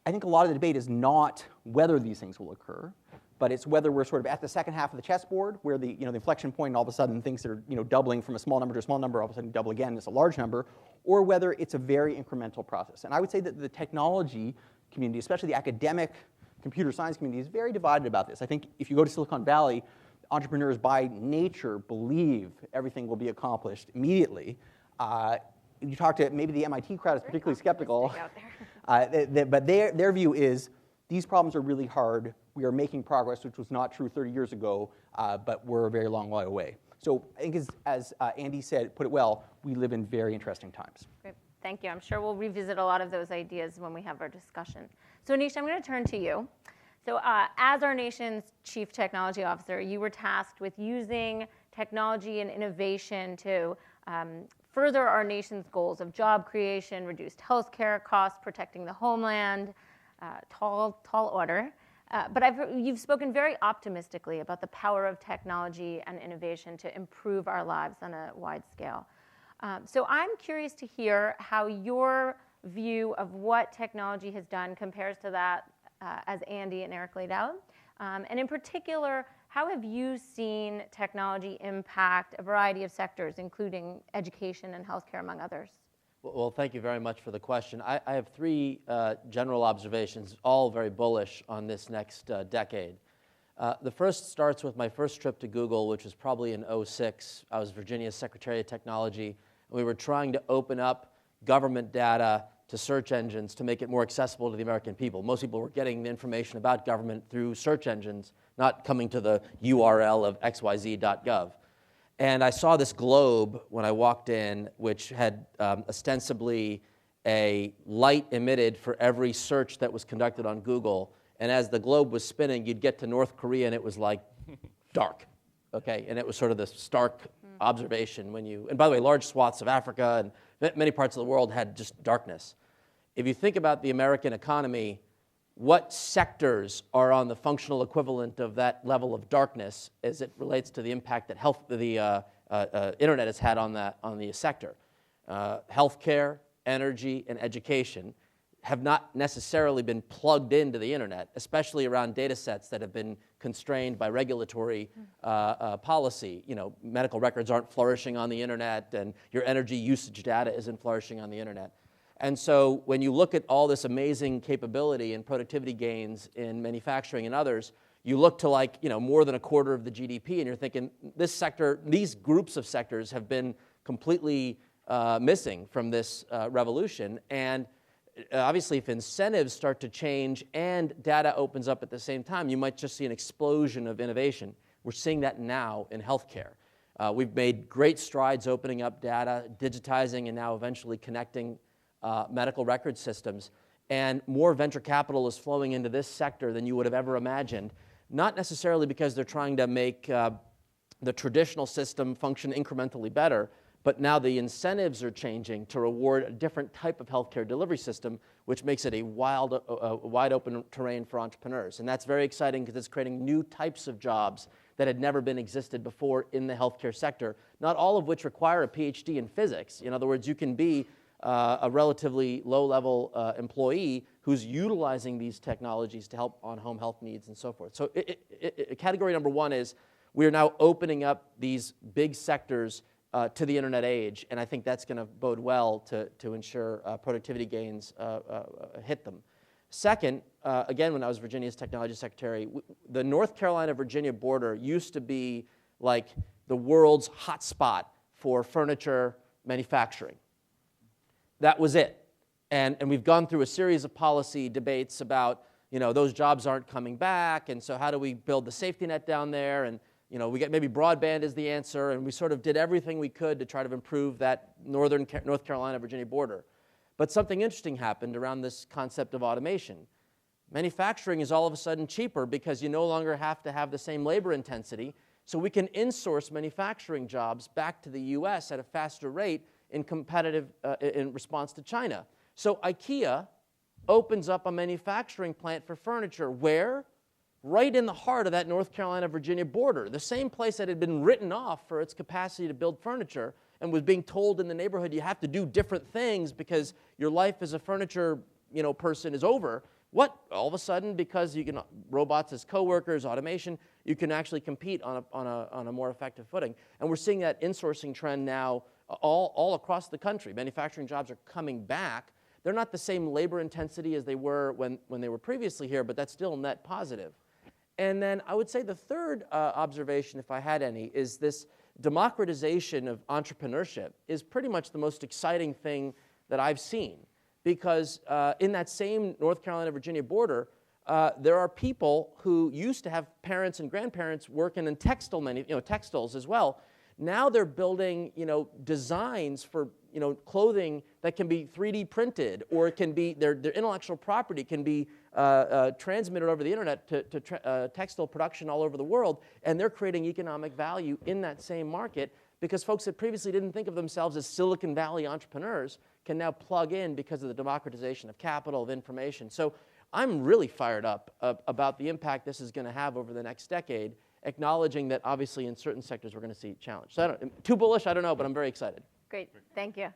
[SPEAKER 6] think a lot of the debate is not whether these things will occur, but it's whether we're sort of at the second half of the chessboard where the inflection point, and all of a sudden things that are doubling from a small number to a small number, all of a sudden double again, it's a large number, or whether it's a very incremental process. And I would say that the technology community, especially the academic computer science community, is very divided about this. I think if you go to Silicon Valley, entrepreneurs by nature believe everything will be accomplished immediately. You talk to maybe the MIT crowd is particularly skeptical, but their view is these problems are really hard. We are making progress, which was not true 30 years ago, but we're a very long way away. So I think as Andy put it well, we live in very interesting times.
[SPEAKER 5] Great. Thank you. I'm sure we'll revisit a lot of those ideas when we have our discussion. So Aneesh, I'm going to turn to you. So as our nation's chief technology officer, you were tasked with using technology and innovation to further our nation's goals of job creation, reduced healthcare costs, protecting the homeland, tall order. But you've spoken very optimistically about the power of technology and innovation to improve our lives on a wide scale. So I'm curious to hear how your view of what technology has done compares to that as Andy and Erik laid out. And in particular, how have you seen technology impact a variety of sectors, including education and healthcare, among others?
[SPEAKER 7] Well, thank you very much for the question. I have three general observations, all very bullish on this next decade. The first starts with my first trip to Google, which was probably in '06. I was Virginia's Secretary of Technology, and we were trying to open up government data to search engines to make it more accessible to the American people. Most people were getting the information about government through search engines, not coming to the URL of xyz.gov. And I saw this globe when I walked in, which had ostensibly a light emitted for every search that was conducted on Google. And as the globe was spinning, you'd get to North Korea, and it was like dark, okay? And it was sort of this stark observation when you, and by the way, large swaths of Africa and many parts of the world had just darkness. If you think about the American economy, what sectors are on the functional equivalent of that level of darkness as it relates to the impact that the internet has had on the sector? Healthcare, energy, and education have not necessarily been plugged into the internet, especially around data sets that have been constrained by regulatory policy. You know, medical records aren't flourishing on the internet, and your energy usage data isn't flourishing on the internet. And so when you look at all this amazing capability and productivity gains in manufacturing and others, you look to like, you know, more than a quarter of the GDP, and you're thinking this sector, these groups of sectors have been completely missing from this revolution. And obviously, if incentives start to change and data opens up at the same time, you might just see an explosion of innovation. We're seeing that now in healthcare. We've made great strides opening up data, digitizing, and now eventually connecting medical record systems. And more venture capital is flowing into this sector than you would have ever imagined, not necessarily because they're trying to make the traditional system function incrementally better, but now the incentives are changing to reward a different type of healthcare delivery system, which makes it a wide open terrain for entrepreneurs. And that's very exciting because it's creating new types of jobs that had never been existed before in the healthcare sector, not all of which require a PhD in physics. In other words, you can be a relatively low-level employee who's utilizing these technologies to help on home health needs and so forth. So category number one is we are now opening up these big sectors to the internet age, and I think that's going to bode well to ensure productivity gains hit them. Second, again, when I was Virginia's technology secretary, the North Carolina-Virginia border used to be like the world's hot spot for furniture manufacturing. That was it. And we've gone through a series of policy debates about, you know, those jobs aren't coming back, and so how do we build the safety net down there? And you know, we get maybe broadband is the answer, and we sort of did everything we could to try to improve that North Carolina-Virginia border. But something interesting happened around this concept of automation. Manufacturing is all of a sudden cheaper because you no longer have to have the same labor intensity, so we can insource manufacturing jobs back to the US at a faster rate in response to China. So IKEA opens up a manufacturing plant for furniture where? Right in the heart of that North Carolina-Virginia border, the same place that had been written off for its capacity to build furniture and was being told in the neighborhood you have to do different things because your life as a furniture, you know, person is over. What? All of a sudden, because you can robots as coworkers, automation, you can actually compete on a more effective footing. And we're seeing that insourcing trend now all across the country. Manufacturing jobs are coming back. They're not the same labor intensity as they were when they were previously here, but that's still net positive. And then I would say the third observation, if I had any, is this democratization of entrepreneurship is pretty much the most exciting thing that I've seen. Because in that same North Carolina-Virginia border, there are people who used to have parents and grandparents working in textiles as well. Now they're building, you know, designs for, you know, clothing that can be 3D printed, or it can be their intellectual property can be transmitted over the internet to textile production all over the world, and they're creating economic value in that same market because folks that previously didn't think of themselves as Silicon Valley entrepreneurs can now plug in because of the democratization of capital, of information. So I'm really fired up about the impact this is going to have over the next decade, acknowledging that obviously in certain sectors we're going to see challenge. So too bullish, I don't know, but I'm very excited.
[SPEAKER 5] Great, thank you.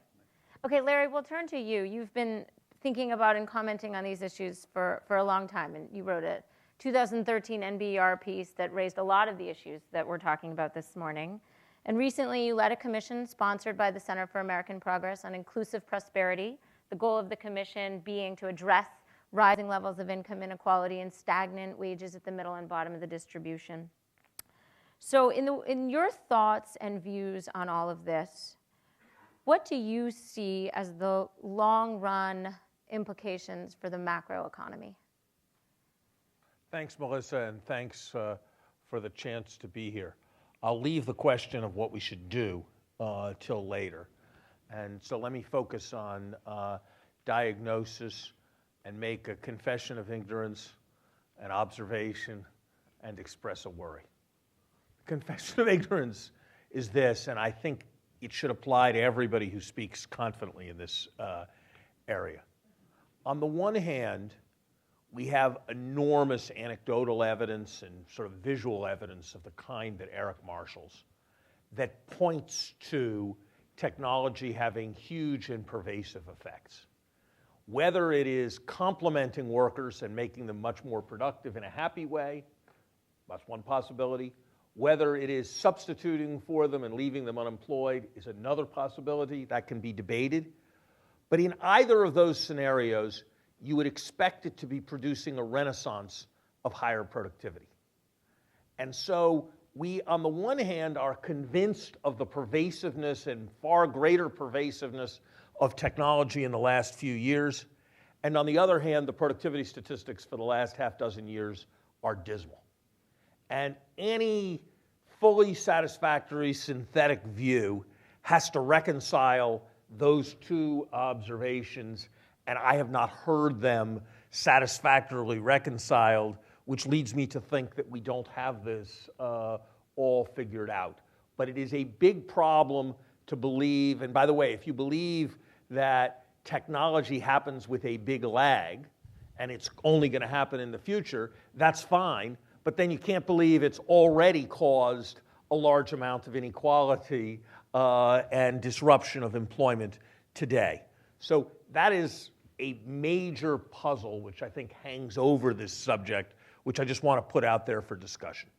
[SPEAKER 5] Okay, Larry, we'll turn to you. You've been thinking about and commenting on these issues for a long time, and you wrote a 2013 NBER piece that raised a lot of the issues that we're talking about this morning. And recently you led a commission sponsored by the Center for American Progress on inclusive prosperity, the goal of the commission being to address rising levels of income inequality, and stagnant wages at the middle and bottom of the distribution. So in your thoughts and views on all of this, what do you see as the long-run implications for the macroeconomy?
[SPEAKER 8] Thanks, Melissa, and thanks for the chance to be here. I'll leave the question of what we should do till later. And so let me focus on diagnosis and make a confession of ignorance, an observation, and express a worry. Confession of ignorance is this, and I think it should apply to everybody who speaks confidently in this area. On the one hand, we have enormous anecdotal evidence and sort of visual evidence of the kind that Erik marshals that points to technology having huge and pervasive effects. Whether it is complementing workers and making them much more productive in a happy way, that's one possibility. Whether it is substituting for them and leaving them unemployed is another possibility. That can be debated. But in either of those scenarios, you would expect it to be producing a renaissance of higher productivity. And so we, on the one hand, are convinced of the pervasiveness and far greater pervasiveness of technology in the last few years. And on the other hand, the productivity statistics for the last half dozen years are dismal. And any fully satisfactory synthetic view has to reconcile those two observations, and I have not heard them satisfactorily reconciled, which leads me to think that we don't have this all figured out. But it is a big problem to believe, and by the way, if you believe that technology happens with a big lag, and it's only going to happen in the future, that's fine. But then you can't believe it's already caused a large amount of inequality and disruption of employment today. So that is a major puzzle which I think hangs over this subject, which I just want to put out there for discussion.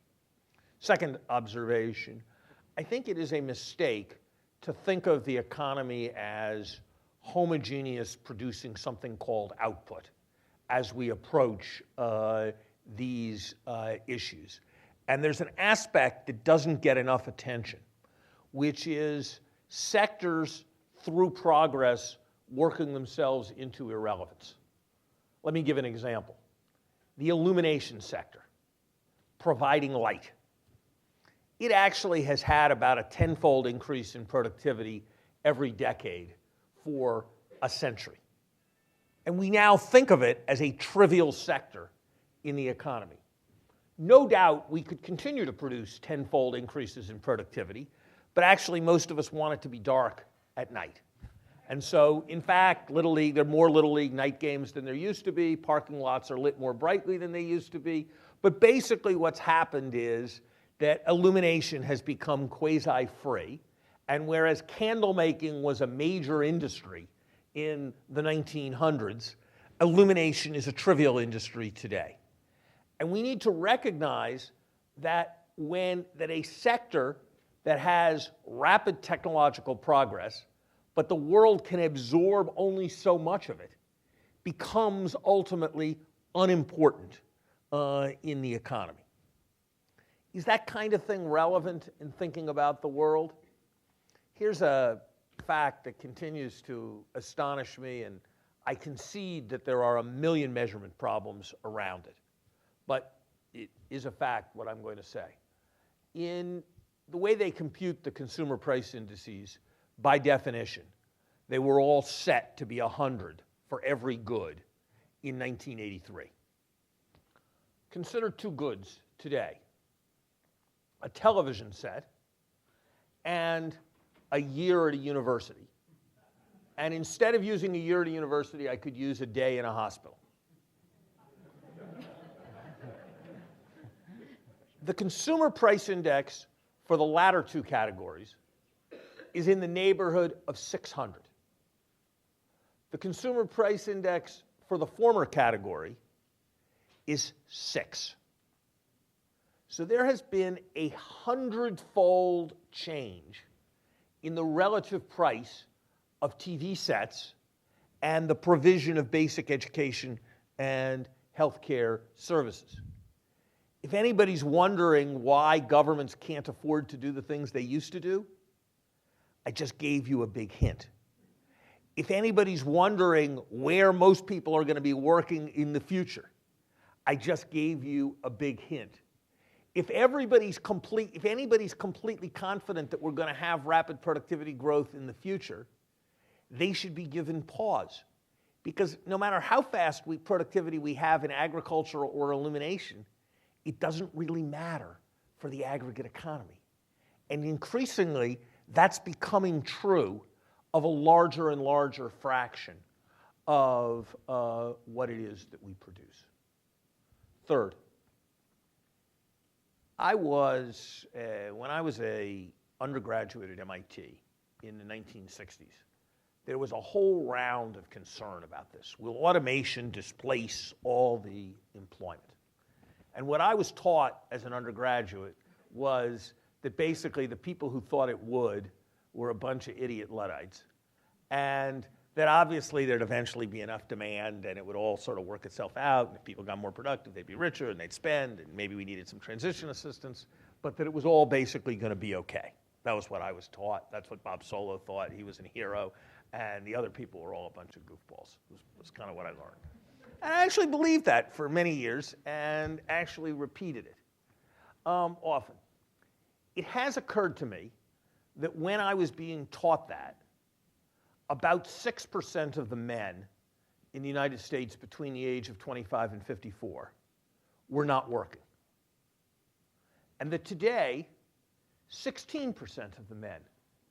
[SPEAKER 8] Second observation, I think it is a mistake to think of the economy as homogeneous, producing something called output as we approach these issues. And there's an aspect that doesn't get enough attention, which is sectors through progress working themselves into irrelevance. Let me give an example. The illumination sector, providing light. It actually has had about a tenfold increase in productivity every decade for a century. And we now think of it as a trivial sector in the economy. No doubt we could continue to produce tenfold increases in productivity, but actually most of us want it to be dark at night. And so, in fact, Little League, there are more Little League night games than there used to be. Parking lots are lit more brightly than they used to be. But basically what's happened is that illumination has become quasi-free, and whereas candle making was a major industry in the 1900s, illumination is a trivial industry today. And we need to recognize that a sector that has rapid technological progress, but the world can absorb only so much of it, becomes ultimately unimportant in the economy. Is that kind of thing relevant in thinking about the world? Here's a fact that continues to astonish me, and I concede that there are a million measurement problems around it. But it is a fact what I'm going to say. In the way they compute the consumer price indices, by definition, they were all set to be 100 for every good in 1983. Consider two goods today: a television set and a year at a university. And instead of using a year at a university, I could use a day in a hospital. The consumer price index for the latter two categories is in the neighborhood of 600. The consumer price index for the former category is 6. So there has been a 100-fold change in the relative price of TV sets and the provision of basic education and healthcare services. If anybody's wondering why governments can't afford to do the things they used to do, I just gave you a big hint. If anybody's wondering where most people are going to be working in the future, I just gave you a big hint. If anybody's completely confident that we're going to have rapid productivity growth in the future, they should be given pause. Because no matter how fast productivity we have in agriculture or illumination, it doesn't really matter for the aggregate economy. And increasingly, that's becoming true of a larger and larger fraction of what it is that we produce. Third, when I was an undergraduate at MIT in the 1960s, there was a whole round of concern about this. Will automation displace all the employment? And what I was taught as an undergraduate was that basically the people who thought it would were a bunch of idiot Luddites, and that obviously there'd eventually be enough demand and it would all sort of work itself out, and if people got more productive, they'd be richer and they'd spend, and maybe we needed some transition assistance, but that it was all basically going to be okay. That was what I was taught. That's what Bob Solow thought. He was a hero, and the other people were all a bunch of goofballs. Was kind of what I learned. And I actually believed that for many years and actually repeated it often. It has occurred to me that when I was being taught that, about 6% of the men in the United States between the age of 25 and 54 were not working. And that today, 16% of the men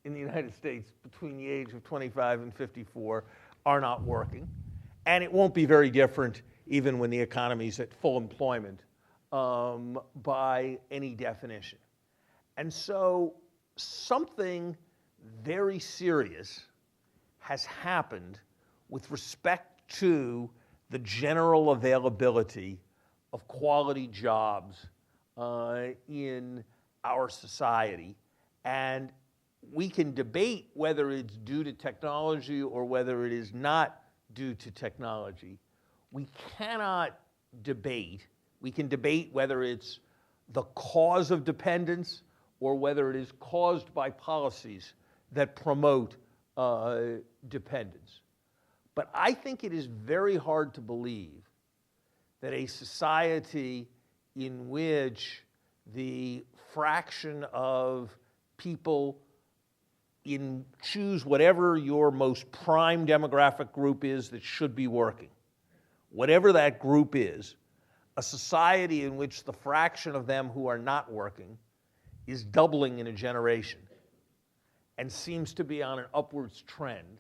[SPEAKER 8] in the United States between the age of 25 and 54 are not working. And it won't be very different even when the economy's at full employment by any definition. And so something very serious has happened with respect to the general availability of quality jobs in our society. And we can debate whether it's due to technology or whether it is not due to technology. We cannot debate. We can debate whether it's the cause of dependence or whether it is caused by policies that promote dependence. But I think it is very hard to believe that a society in which the fraction of people choose whatever your most prime demographic group is that should be working, whatever that group is, a society in which the fraction of them who are not working is doubling in a generation and seems to be on an upwards trend,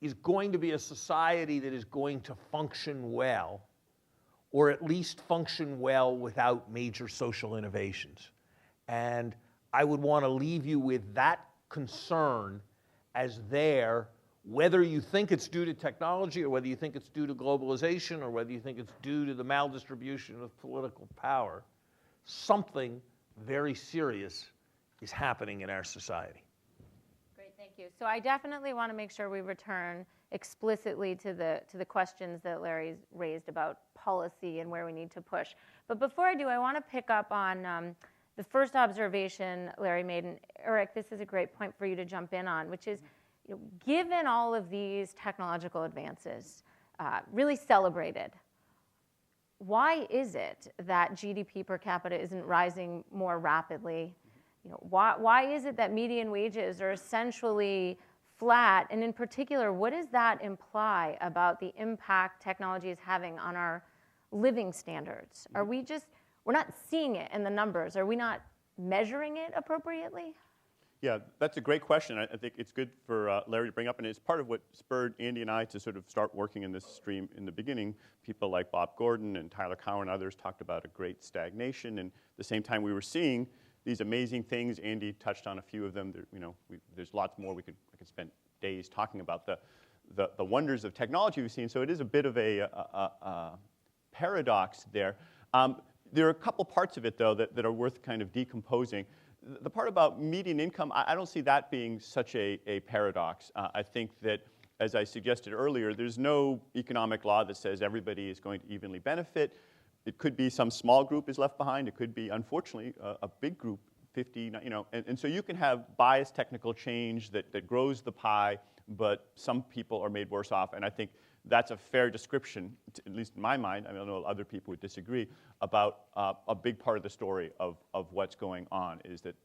[SPEAKER 8] is going to be a society that is going to function well, or at least function well without major social innovations. And I would want to leave you with that concern as there, whether you think it's due to technology or whether you think it's due to globalization or whether you think it's due to the maldistribution of political power, something very serious is happening in our society.
[SPEAKER 5] Great, thank you. So I definitely want to make sure we return explicitly to the questions that Larry's raised about policy and where we need to push. But before I do, I want to pick up on the first observation Larry made, and Erik, this is a great point for you to jump in on, which is, given all of these technological advances, really celebrated, why is it that GDP per capita isn't rising more rapidly? Why is it that median wages are essentially flat? And in particular, what does that imply about the impact technology is having on our living standards? Are we just, we're not seeing it in the numbers. Are we not measuring it appropriately?
[SPEAKER 3] Yeah, that's a great question. I think it's good for Larry to bring up, and it's part of what spurred Andy and I to sort of start working in this stream in the beginning. People like Bob Gordon and Tyler Cowen and others talked about a great stagnation, and at the same time we were seeing these amazing things. Andy touched on a few of them. There's lots more. I could spend days talking about the wonders of technology we've seen. So it is a bit of a paradox there. There are a couple parts of it, though, that are worth kind of decomposing. The part about median income, I don't see that being such a paradox. I think that as I suggested earlier, there's no economic law that says everybody is going to evenly benefit. It could be some small group is left behind. It could be, unfortunately, a big group, 50, and so you can have biased technical change that grows the pie, but some people are made worse off. And I think that's a fair description, at least in my mind. I don't know other people would disagree, about a big part of the story of what's going on is that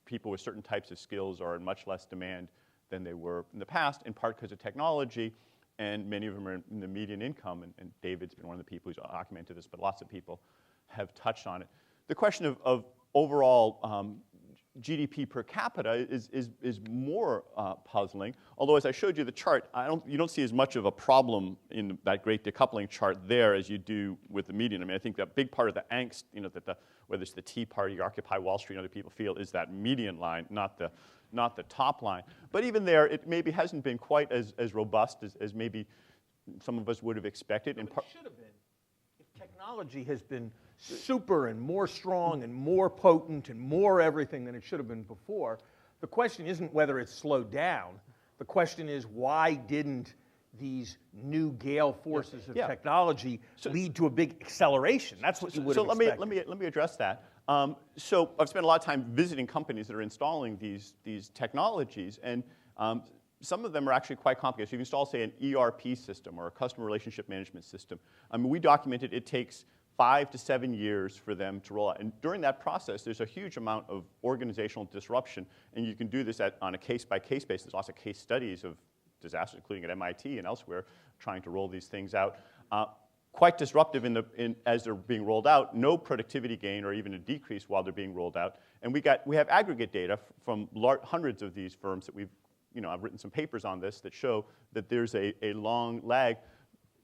[SPEAKER 3] people with certain types of skills are in much less demand than they were in the past, in part because of technology, and many of them are in the median income, and David's been one of the people who's documented this, but lots of people have touched on it. The question of overall GDP per capita is more puzzling, although as I showed you the chart, you don't see as much of a problem in that great decoupling chart there as you do with the median. I mean, I think that big part of the angst, that whether it's the Tea Party or Occupy Wall Street and other people feel is that median line, not the top line. But even there, it maybe hasn't been quite as robust as maybe some of us would have expected.
[SPEAKER 8] It should have been. If technology has been super and more strong and more potent and more everything than it should have been before, the question isn't whether it's slowed down. The question is, why didn't these new gale forces of technology lead to a big acceleration? That's what you would have expected.
[SPEAKER 3] So let me address that. So I've spent a lot of time visiting companies that are installing these technologies, and some of them are actually quite complicated. So you can install, say, an ERP system or a customer relationship management system. I mean, we documented it takes 5 to 7 years for them to roll out. And during that process, there's a huge amount of organizational disruption, and you can do this on a case-by-case basis. There's lots of case studies of disasters, including at MIT and elsewhere, trying to roll these things out. Quite disruptive as they're being rolled out, no productivity gain or even a decrease while they're being rolled out. And we have aggregate data from hundreds of these firms that I've written some papers on this that show that there's a long lag.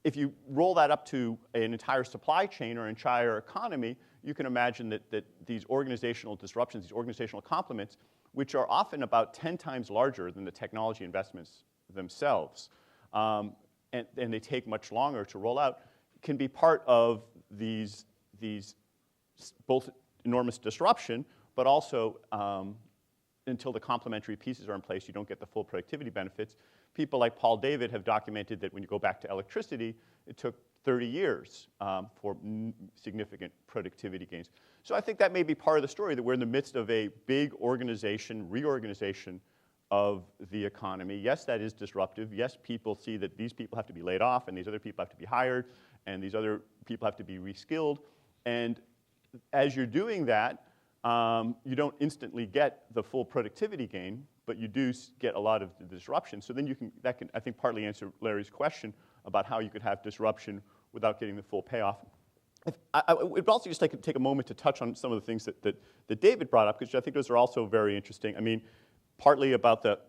[SPEAKER 3] If you roll that up to an entire supply chain or entire economy, you can imagine that these organizational disruptions, these organizational complements, which are often about 10 times larger than the technology investments themselves, and they take much longer to roll out, can be part of these both enormous disruption, but also until the complementary pieces are in place, you don't get the full productivity benefits. People like Paul David have documented that when you go back to electricity, it took 30 years for significant productivity gains. So I think that may be part of the story, that we're in the midst of a big reorganization of the economy. Yes, that is disruptive. Yes, people see that these people have to be laid off, and these other people have to be hired, and these other people have to be reskilled. And as you're doing that, you don't instantly get the full productivity gain, but you do get a lot of the disruption. So then that can, I think, partly answer Larry's question about how you could have disruption without getting the full payoff. I would also just like to take a moment to touch on some of the things that David brought up, because I think those are also very interesting. I mean, partly about the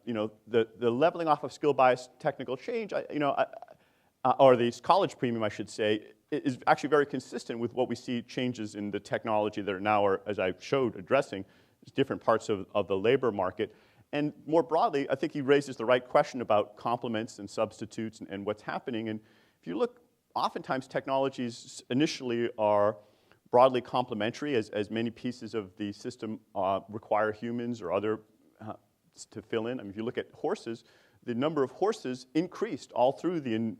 [SPEAKER 3] leveling off of skill-biased technical change, or the college premium, I should say, is actually very consistent with what we see changes in the technology that are now, as I showed, addressing different parts of the labor market. And more broadly, I think he raises the right question about complements and substitutes and what's happening. And if you look, oftentimes technologies initially are broadly complementary, as many pieces of the system require humans or other to fill in. I mean, if you look at horses, the number of horses increased all through the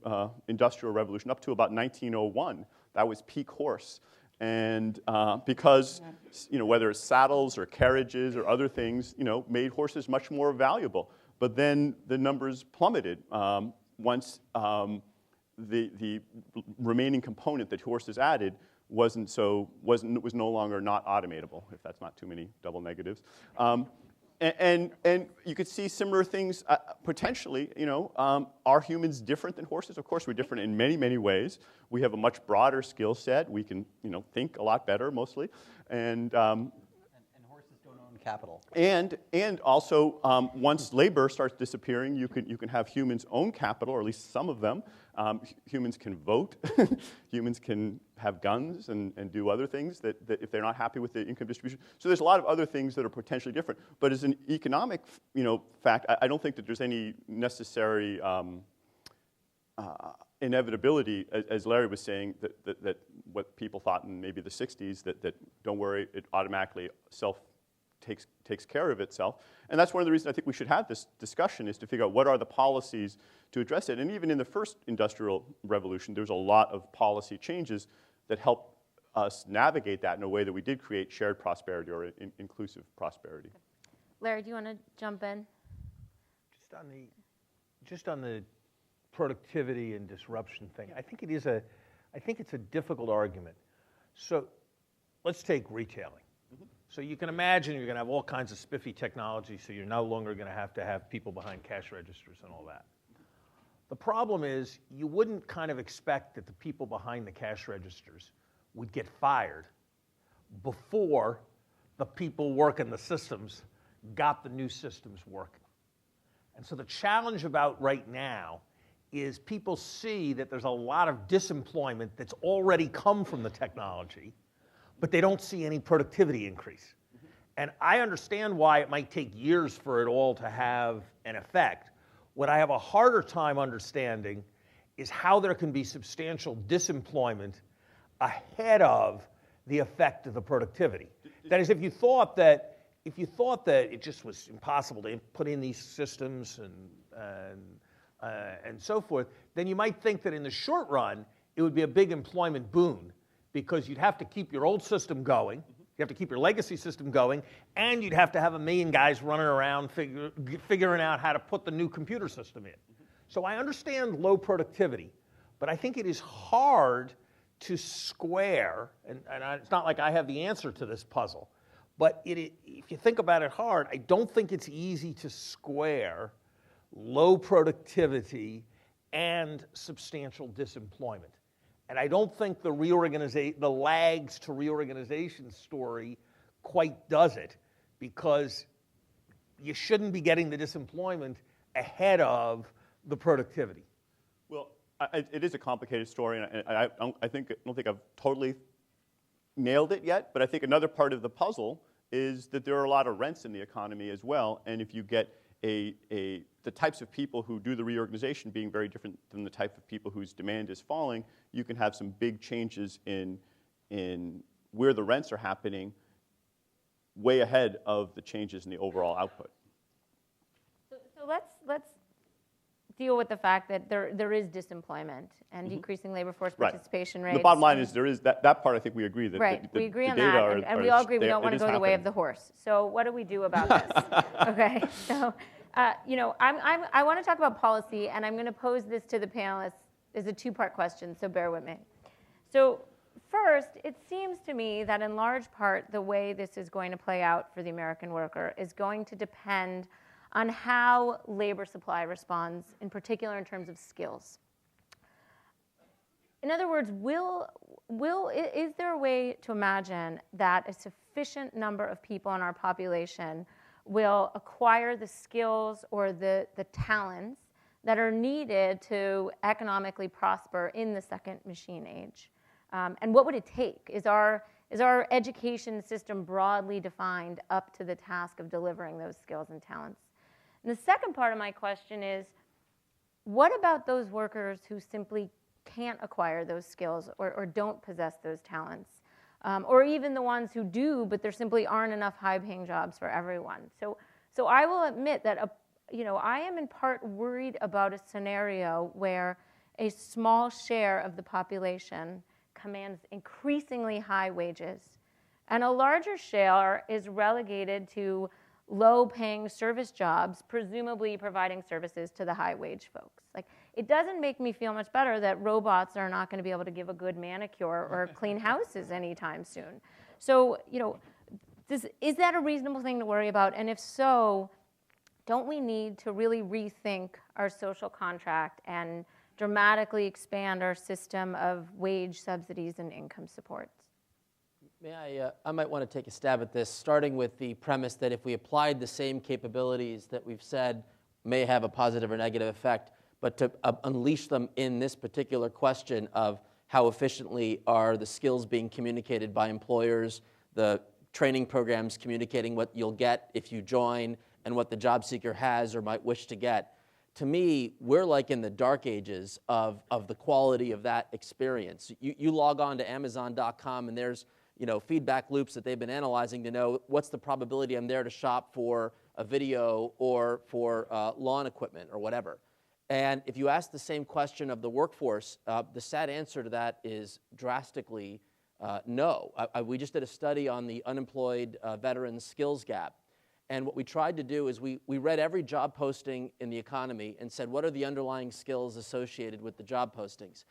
[SPEAKER 3] Industrial Revolution up to about 1901. That was peak horse. And because, whether it's saddles or carriages or other things, made horses much more valuable. But then the numbers plummeted once the remaining component that horses added was no longer not automatable, if that's not too many double negatives. And you could see similar things potentially. Are humans different than horses? Of course, we're different in many, many ways. We have a much broader skill set. We can, think a lot better, mostly, and
[SPEAKER 6] horses don't own capital.
[SPEAKER 3] And also, once labor starts disappearing, you can have humans own capital, or at least some of them. Humans can vote. Humans can have guns and do other things that if they're not happy with the income distribution. So there's a lot of other things that are potentially different. But as an economic, fact, I don't think that there's any necessary inevitability, as Larry was saying, that what people thought in maybe the 60s, that don't worry, it automatically takes care of itself. And that's one of the reasons I think we should have this discussion, is to figure out what are the policies to address it. And even in the first industrial revolution, there was a lot of policy changes that helped us navigate that in a way that we did create shared prosperity or inclusive prosperity.
[SPEAKER 5] Larry, do you want to jump in?
[SPEAKER 8] Just on the productivity and disruption thing, I think it's a difficult argument. So let's take retailing. So you can imagine you're going to have all kinds of spiffy technology, so you're no longer going to have people behind cash registers and all that. The problem is you wouldn't kind of expect that the people behind the cash registers would get fired before the people working the systems got the new systems working. And so the challenge about right now is people see that there's a lot of disemployment that's already come from the technology, but they don't see any productivity increase. And I understand why it might take years for it all to have an effect. What I have a harder time understanding is how there can be substantial disemployment ahead of the effect of the productivity. That is, if you thought that it just was impossible to put in these systems and so forth, then you might think that in the short run, it would be a big employment boon, because you'd have to keep your old system going, you have to keep your legacy system going, and you'd have to have 1 million guys running around figuring out how to put the new computer system in. So I understand low productivity, but I think it is hard to square, and it's not like I have the answer to this puzzle, but if you think about it hard, I don't think it's easy to square low productivity and substantial disemployment. And I don't think the lags to reorganization story quite does it, because you shouldn't be getting the disemployment ahead of the productivity.
[SPEAKER 3] Well, it is a complicated story, and I don't think I've totally nailed it yet, but I think another part of the puzzle is that there are a lot of rents in the economy as well, and if you get the types of people who do the reorganization being very different than the type of people whose demand is falling, you can have some big changes in where the rents are happening way ahead of the changes in the overall output.
[SPEAKER 5] So let's deal with the fact that there is disemployment and decreasing labor force participation rates.
[SPEAKER 3] The bottom line is there is that part. I think we agree that
[SPEAKER 5] we agree on that, and we all agree we don't want to go the way of the horse. So what do we do about this? Okay, so I want to talk about policy, and I'm going to pose this to the panelists as a two-part question. So bear with me. So first, it seems to me that in large part the way this is going to play out for the American worker is going to depend on how labor supply responds, in particular in terms of skills. In other words, is there a way to imagine that a sufficient number of people in our population will acquire the skills or the talents that are needed to economically prosper in the second machine age? And what would it take? Is our education system broadly defined up to the task of delivering those skills and talents? And the second part of my question is, what about those workers who simply can't acquire those skills or don't possess those talents? Or even the ones who do, but there simply aren't enough high-paying jobs for everyone. So I will admit that I am in part worried about a scenario where a small share of the population commands increasingly high wages, and a larger share is relegated to low-paying service jobs, presumably providing services to the high-wage folks. Like, it doesn't make me feel much better that robots are not going to be able to give a good manicure or clean houses anytime soon. So, is that a reasonable thing to worry about? And if so, don't we need to really rethink our social contract and dramatically expand our system of wage subsidies and income supports?
[SPEAKER 7] May I might want to take a stab at this, starting with the premise that if we applied the same capabilities that we've said may have a positive or negative effect, but to unleash them in this particular question of how efficiently are the skills being communicated by employers, the training programs communicating what you'll get if you join, and what the job seeker has or might wish to get. To me, we're like in the dark ages of the quality of that experience. You log on to Amazon.com and there's feedback loops that they've been analyzing to know what's the probability I'm there to shop for a video or for lawn equipment or whatever. And if you ask the same question of the workforce, the sad answer to that is drastically no. We just did a study on the unemployed veterans skills gap. And what we tried to do is we read every job posting in the economy and said, what are the underlying skills associated with the job postings?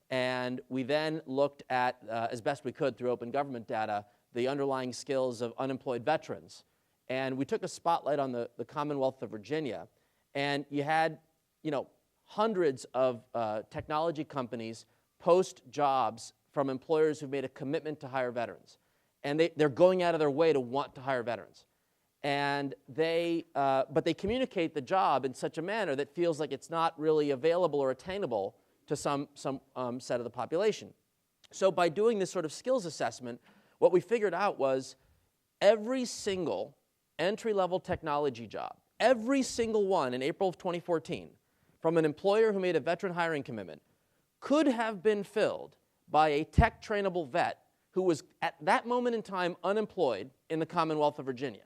[SPEAKER 7] And we then looked at, as best we could through open government data, the underlying skills of unemployed veterans. And we took a spotlight on the Commonwealth of Virginia. And you had, hundreds of technology companies post jobs from employers who've made a commitment to hire veterans. And they're going out of their way to want to hire veterans. And but they communicate the job in such a manner that feels like it's not really available or attainable to some set of the population. So by doing this sort of skills assessment, what we figured out was every single entry-level technology job, every single one in April of 2014, from an employer who made a veteran hiring commitment, could have been filled by a tech-trainable vet who was at that moment in time unemployed in the Commonwealth of Virginia.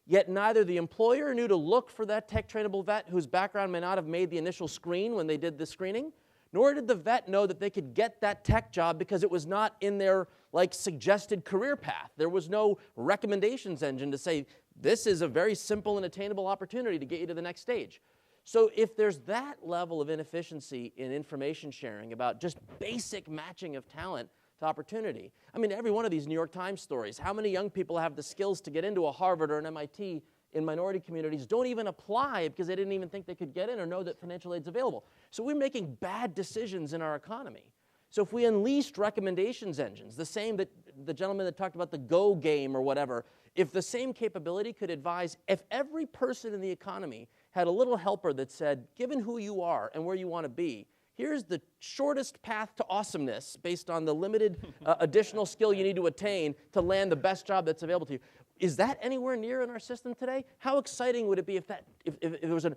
[SPEAKER 7] Yet neither the employer knew to look for that tech-trainable vet whose background may not have made the initial screen when they did the screening, nor did the vet know that they could get that tech job because it was not in their suggested career path. There was no recommendations engine to say, this is a very simple and attainable opportunity to get you to the next stage. So if there's that level of inefficiency in information sharing about just basic matching of talent to opportunity. I mean, every one of these New York Times stories, how many young people have the skills to get into a Harvard or an MIT in minority communities don't even apply because they didn't even think they could get in or know that financial aid's available. So we're making bad decisions in our economy. So if we unleashed recommendations engines, the same that the gentleman that talked about the Go game or whatever, if the same capability could advise, if every person in the economy had a little helper that said, given who you are and where you want to be, here's the shortest path to awesomeness based on the limited additional skill you need to attain to land the best job that's available to you. Is that anywhere near in our system today? How exciting would it be if there was an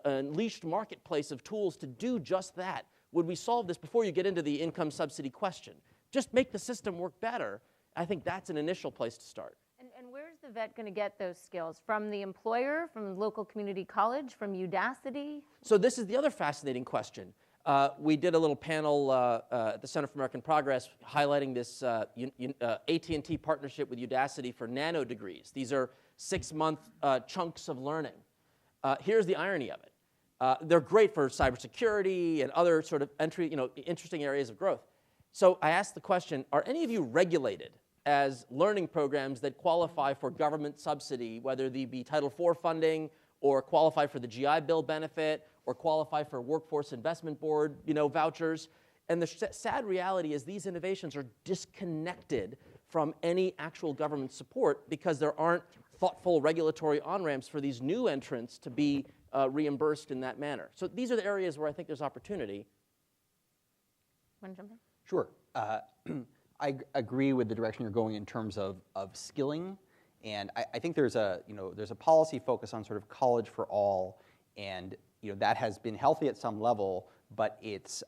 [SPEAKER 7] unleashed marketplace of tools to do just that? Would we solve this before you get into the income subsidy question? Just make the system work better. I think that's an initial place to start.
[SPEAKER 5] And where's the vet going to get those skills? From the employer, from the local community college, from Udacity?
[SPEAKER 7] So this is the other fascinating question. We did a little panel at the Center for American Progress highlighting this AT&T partnership with Udacity for nano degrees. These are 6-month chunks of learning. Here's the irony of it. They're great for cybersecurity and other sort of interesting areas of growth. So I asked the question, are any of you regulated as learning programs that qualify for government subsidy, whether they be Title IV funding or qualify for the GI Bill benefit or qualify for Workforce Investment Board, vouchers? And the sad reality is these innovations are disconnected from any actual government support because there aren't thoughtful regulatory on-ramps for these new entrants to be reimbursed in that manner. So these are the areas where I think there's opportunity.
[SPEAKER 5] Want to jump in?
[SPEAKER 6] Sure. I agree with the direction you're going in terms of skilling, and I think there's a policy focus on sort of college for all, and that has been healthy at some level, but it's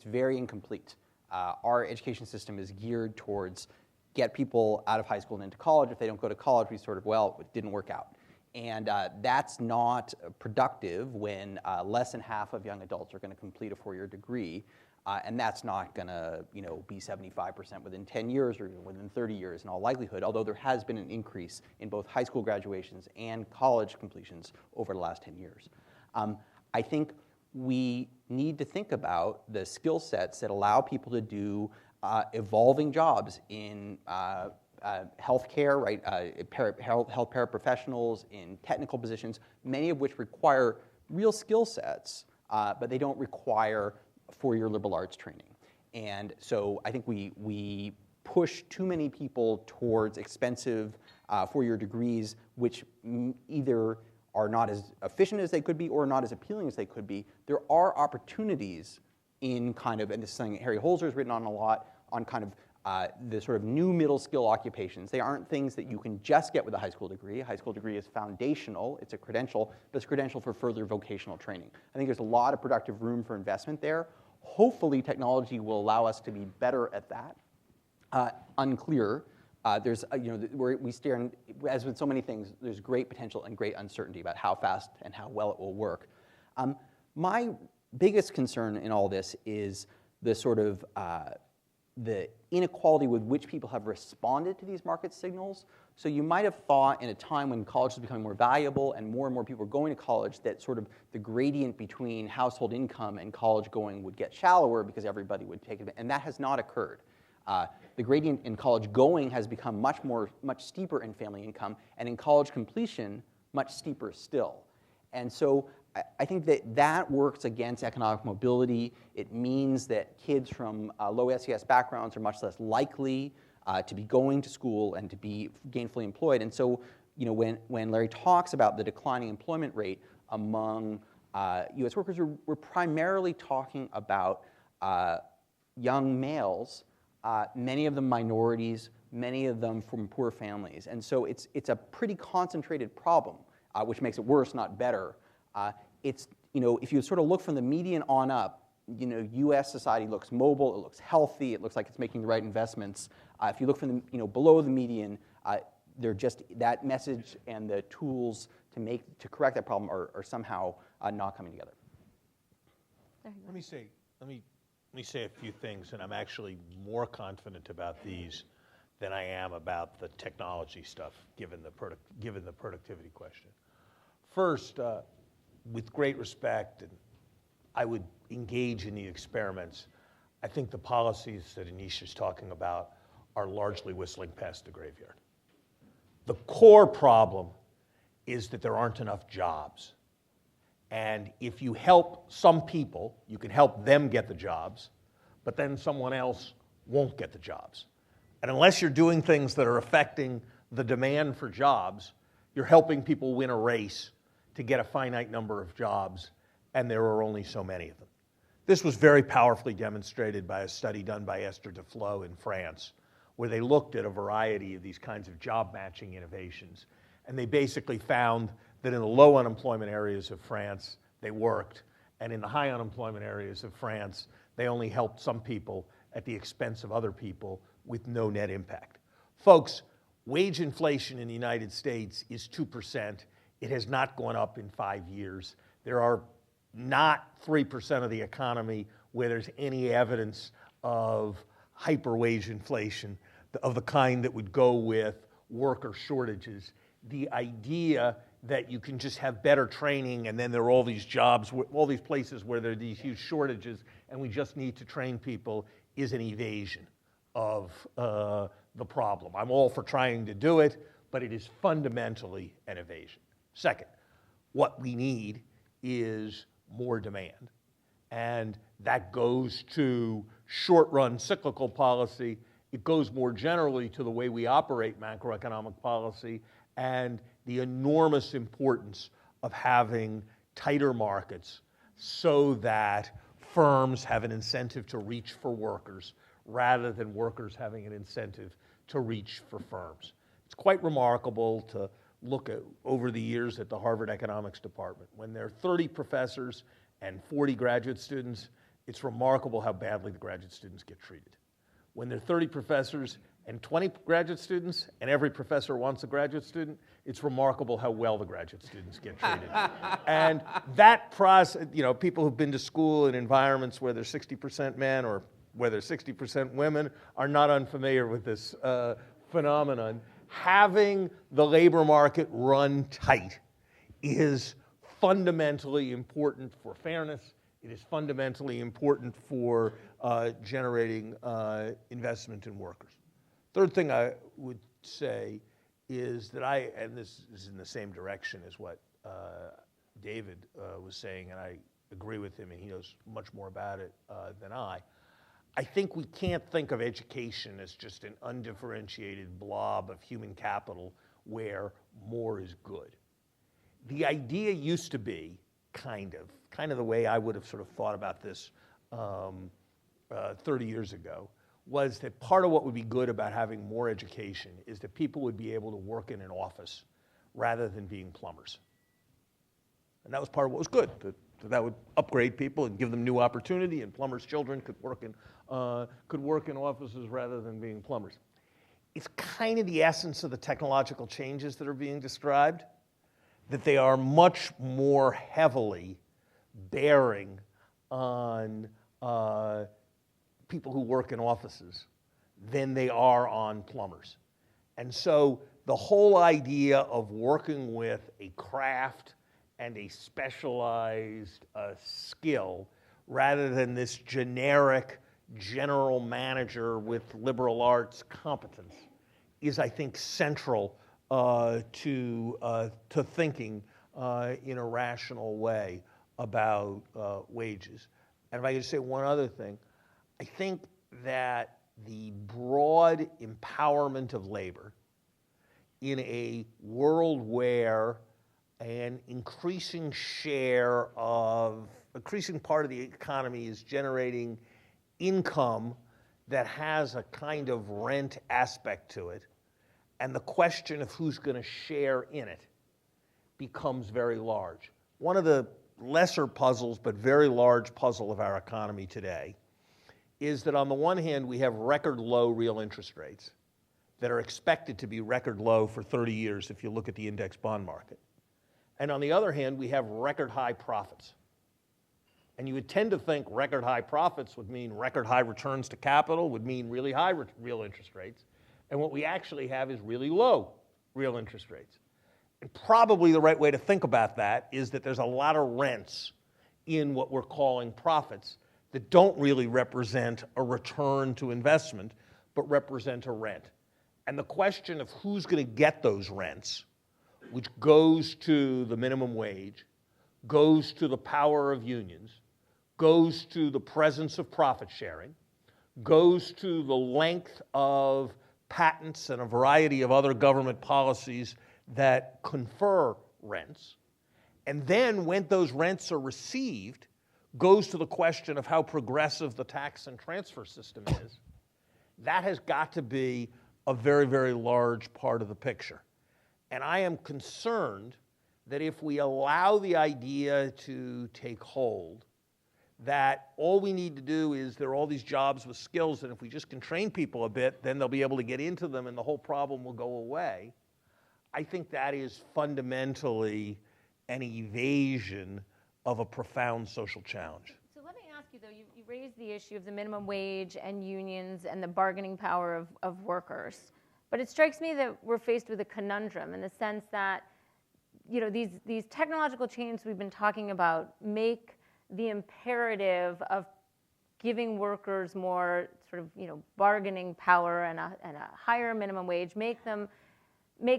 [SPEAKER 6] very incomplete. Our education system is geared towards get people out of high school and into college. If they don't go to college, we sort of, it didn't work out. And that's not productive when less than half of young adults are going to complete a 4-year degree. And that's not going to be 75% within 10 years or within 30 years in all likelihood, although there has been an increase in both high school graduations and college completions over the last 10 years. I think we need to think about the skill sets that allow people to do evolving jobs in healthcare, right? Health paraprofessionals, in technical positions, many of which require real skill sets, but they don't require 4-year liberal arts training. And so I think we push too many people towards expensive 4-year degrees, which either are not as efficient as they could be or not as appealing as they could be. There are opportunities in kind of, and this is something Harry Holzer's written on a lot, on kind of the sort of new middle skill occupations. They aren't things that you can just get with a high school degree. A high school degree is foundational. It's a credential, but it's a credential for further vocational training. I think there's a lot of productive room for investment there. Hopefully, technology will allow us to be better at that. Unclear. There's, we stare, as with so many things, there's great potential and great uncertainty about how fast and how well it will work. My biggest concern in all this is the sort of the inequality with which people have responded to these market signals. So you might have thought in a time when college was becoming more valuable and more people were going to college that sort of the gradient between household income and college going would get shallower because everybody would take it, and that has not occurred. The gradient in college going has become much steeper in family income, and in college completion, much steeper still. And so I think that works against economic mobility. It means that kids from low SES backgrounds are much less likely to be going to school and to be gainfully employed. And so, when Larry talks about the declining employment rate among U.S. workers, we're primarily talking about young males, many of them minorities, many of them from poor families. And so it's a pretty concentrated problem, which makes it worse, not better. If you sort of look from the median on up, U.S. society looks mobile, it looks healthy, it looks like it's making the right investments. If you look from the, below the median, they're just, that message and the tools to correct that problem are somehow not coming together.
[SPEAKER 8] Let me say a few things, and I'm actually more confident about these than I am about the technology stuff, given the productivity question. First, with great respect, and I would engage in the experiments, I think the policies that Aneesh is talking about are largely whistling past the graveyard. The core problem is that there aren't enough jobs. And if you help some people, you can help them get the jobs, but then someone else won't get the jobs. And unless you're doing things that are affecting the demand for jobs, you're helping people win a race to get a finite number of jobs, and there are only so many of them. This was very powerfully demonstrated by a study done by Esther Duflo in France, where they looked at a variety of these kinds of job matching innovations. And they basically found that in the low unemployment areas of France, they worked, and in the high unemployment areas of France, they only helped some people at the expense of other people with no net impact. Folks, wage inflation in the United States is 2%. It has not gone up in 5 years. There are not 3% of the economy where there's any evidence of hyper-wage inflation of the kind that would go with worker shortages. The idea that you can just have better training and then there are all these jobs, all these places where there are these huge shortages and we just need to train people is an evasion of the problem. I'm all for trying to do it, but it is fundamentally an evasion. Second, what we need is more demand. And that goes to short-run cyclical policy. It goes more generally to the way we operate macroeconomic policy and the enormous importance of having tighter markets so that firms have an incentive to reach for workers rather than workers having an incentive to reach for firms. It's quite remarkable to look at over the years at the Harvard Economics Department. When there are 30 professors and 40 graduate students, it's remarkable how badly the graduate students get treated. When there are 30 professors and 20 graduate students, and every professor wants a graduate student, it's remarkable how well the graduate students get treated. And that process, people who've been to school in environments where there's 60% men or where there's 60% women are not unfamiliar with this phenomenon. Having the labor market run tight is fundamentally important for fairness. It is fundamentally important for generating investment in workers. Third thing I would say is that and this is in the same direction as what David was saying, and I agree with him, and he knows much more about it than I think we can't think of education as just an undifferentiated blob of human capital where more is good. The idea used to be kind of the way I would have sort of thought about this 30 years ago, was that part of what would be good about having more education is that people would be able to work in an office rather than being plumbers. And that was part of what was good, that So that would upgrade people and give them new opportunity, and plumbers' children could work in offices rather than being plumbers. It's kind of the essence of the technological changes that are being described, that they are much more heavily bearing on people who work in offices than they are on plumbers. And so the whole idea of working with a craft and a specialized skill rather than this generic general manager with liberal arts competence is, I think, central to thinking in a rational way about wages. And if I could say one other thing, I think that the broad empowerment of labor in a world where an increasing part of the economy is generating income that has a kind of rent aspect to it, and the question of who's going to share in it becomes very large. One of the lesser puzzles, but very large puzzle of our economy today is that on the one hand, we have record low real interest rates that are expected to be record low for 30 years if you look at the index bond market. And on the other hand, we have record high profits. And you would tend to think record high profits would mean record high returns to capital, would mean really high real interest rates. And what we actually have is really low real interest rates. And probably the right way to think about that is that there's a lot of rents in what we're calling profits that don't really represent a return to investment, but represent a rent. And the question of who's going to get those rents, which goes to the minimum wage, goes to the power of unions, goes to the presence of profit sharing, goes to the length of patents and a variety of other government policies that confer rents, and then when those rents are received, goes to the question of how progressive the tax and transfer system is. That has got to be a very, very large part of the picture. And I am concerned that if we allow the idea to take hold, that all we need to do is there are all these jobs with skills, and if we just can train people a bit, then they'll be able to get into them and the whole problem will go away. I think that is fundamentally an evasion of a profound social challenge.
[SPEAKER 5] So let me ask you, though, you raised the issue of the minimum wage and unions and the bargaining power of workers. But it strikes me that we're faced with a conundrum in the sense that, you know, these technological changes we've been talking about make the imperative of giving workers more sort of, you know, bargaining power and a higher minimum wage, make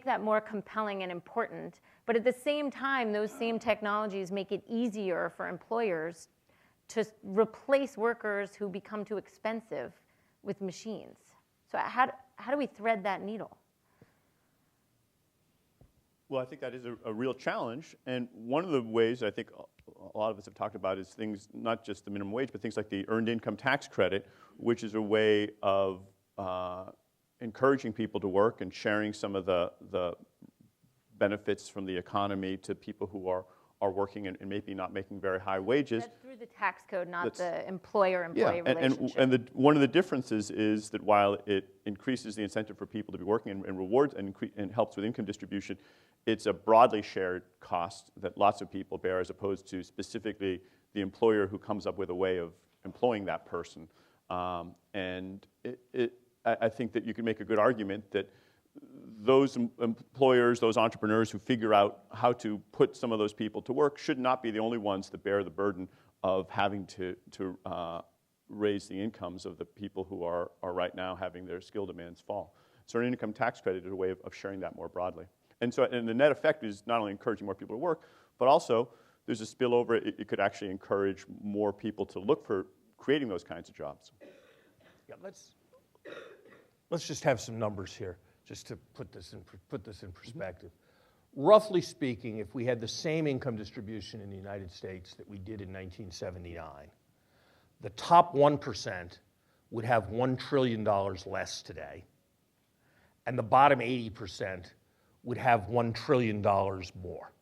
[SPEAKER 5] that more compelling and important. But at the same time, those same technologies make it easier for employers to replace workers who become too expensive with machines. So how do we thread that needle?
[SPEAKER 3] Well, I think that is a real challenge. And one of the ways I think a lot of us have talked about is things, not just the minimum wage, but things like the earned income tax credit, which is a way of encouraging people to work and sharing some of the benefits from the economy to people who are working and maybe not making very high wages.
[SPEAKER 5] That's through the tax code, not the employer-employee relationship.
[SPEAKER 3] And one of the differences is that while it increases the incentive for people to be working and rewards and helps with income distribution, it's a broadly shared cost that lots of people bear as opposed to specifically the employer who comes up with a way of employing that person. I think that you can make a good argument that those employers, those entrepreneurs who figure out how to put some of those people to work should not be the only ones that bear the burden of having to raise the incomes of the people who are right now having their skill demands fall. So an income tax credit is a way of sharing that more broadly. And the net effect is not only encouraging more people to work, but also there's a spillover. It could actually encourage more people to look for creating those kinds of jobs.
[SPEAKER 8] Yeah, let's just have some numbers here, just to put this in perspective. Roughly speaking, if we had the same income distribution in the United States that we did in 1979, the top 1% would have $1 trillion less today, and the bottom 80% would have $1 trillion more.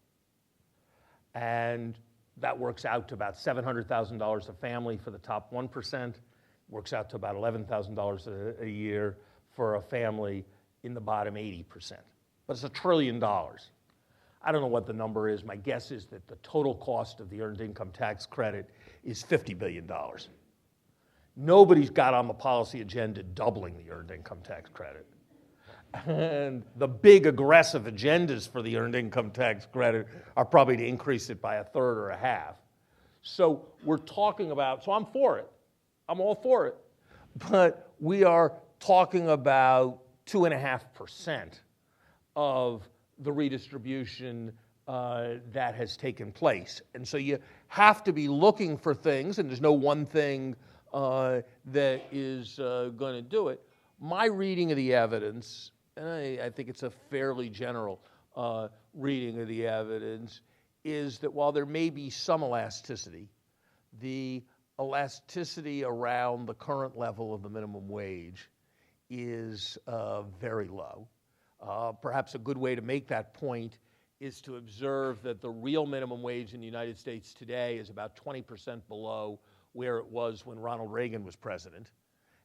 [SPEAKER 8] And That works out to about $700,000 a family for the top 1%, works out to about $11,000 a year for a family in the bottom 80%. But it's $1 trillion. I don't know what the number is. My guess is that the total cost of the earned income tax credit is $50 billion. Nobody's got on the policy agenda doubling the earned income tax credit. And the big aggressive agendas for the earned income tax credit are probably to increase it by a third or a half. So we're talking about, so I'm for it. I'm all for it. But we are talking about 2.5% of the redistribution that has taken place. And so you have to be looking for things, and there's no one thing that is going to do it. My reading of the evidence, and I think it's a fairly general reading of the evidence, is that while there may be some elasticity, the elasticity around the current level of the minimum wage is very low. Perhaps a good way to make that point is to observe that the real minimum wage in the United States today is about 20% below where it was when Ronald Reagan was president.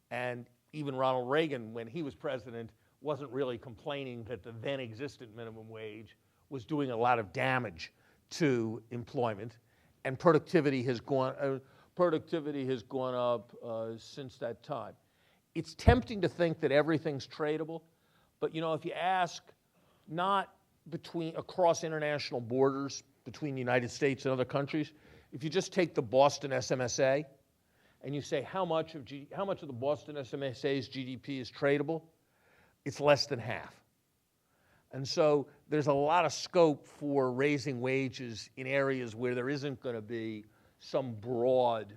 [SPEAKER 8] And even Ronald Reagan, when he was president, wasn't really complaining that the then existent minimum wage was doing a lot of damage to employment. And productivity has gone up since that time. It's tempting to think that everything's tradable, but if you ask not across international borders between the United States and other countries, if you just take the Boston SMSA and you say how much of the Boston SMSA's GDP is tradable, it's less than half. And so there's a lot of scope for raising wages in areas where there isn't going to be some broad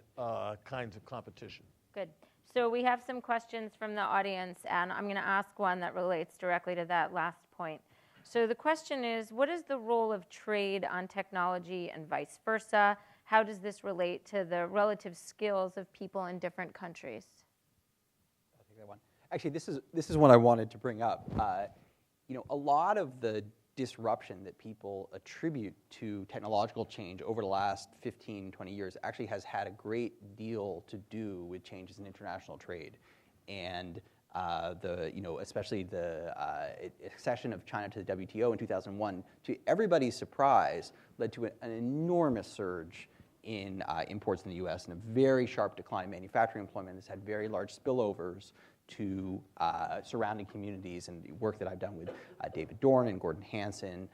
[SPEAKER 8] kinds of competition.
[SPEAKER 5] Good. So we have some questions from the audience, and I'm going to ask one that relates directly to that last point. So the question is, what is the role of trade on technology and vice versa? How does this relate to the relative skills of people in different countries?
[SPEAKER 6] I'll take that one. Actually, this is what I wanted to bring up. A lot of the disruption that people attribute to technological change over the last 15, 20 years actually has had a great deal to do with changes in international trade. And especially the accession of China to the WTO in 2001, to everybody's surprise, led to an enormous surge in imports in the U.S. and a very sharp decline in manufacturing employment that's had very large spillovers to surrounding communities. And the work that I've done with David Dorn and Gordon Hanson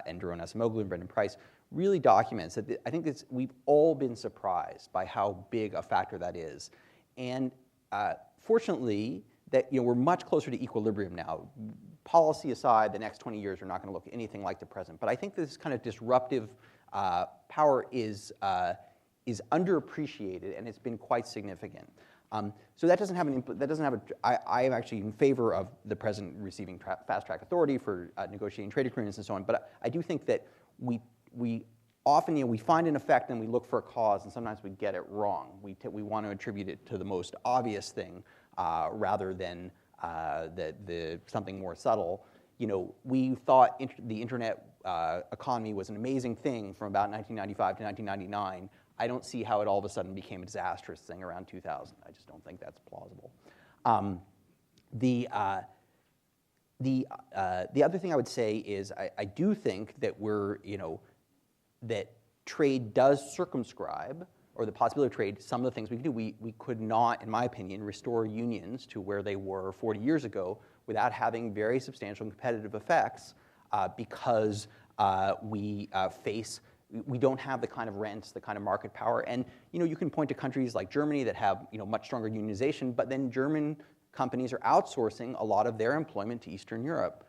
[SPEAKER 6] and Daron Acemoglu and Brendan Price really documents that I think we've all been surprised by how big a factor that is. And fortunately, that we're much closer to equilibrium now. Policy aside, the next 20 years are not going to look anything like the present. But I think this kind of disruptive power is underappreciated, and it's been quite significant. So that doesn't have an input. That doesn't have I am actually in favor of the president receiving fast-track authority for negotiating trade agreements and so on. But I do think that we often we find an effect and we look for a cause, and sometimes we get it wrong. We want to attribute it to the most obvious thing rather than something more subtle. We thought the internet economy was an amazing thing from about 1995 to 1999. I don't see how it all of a sudden became a disastrous thing around 2000. I just don't think that's plausible. The other thing I would say is I do think that that trade does circumscribe, or the possibility of trade, some of the things we can do. We could not, in my opinion, restore unions to where they were 40 years ago without having very substantial competitive effects because we don't have the kind of rents, the kind of market power. And you can point to countries like Germany that have much stronger unionization, but then German companies are outsourcing a lot of their employment to Eastern Europe.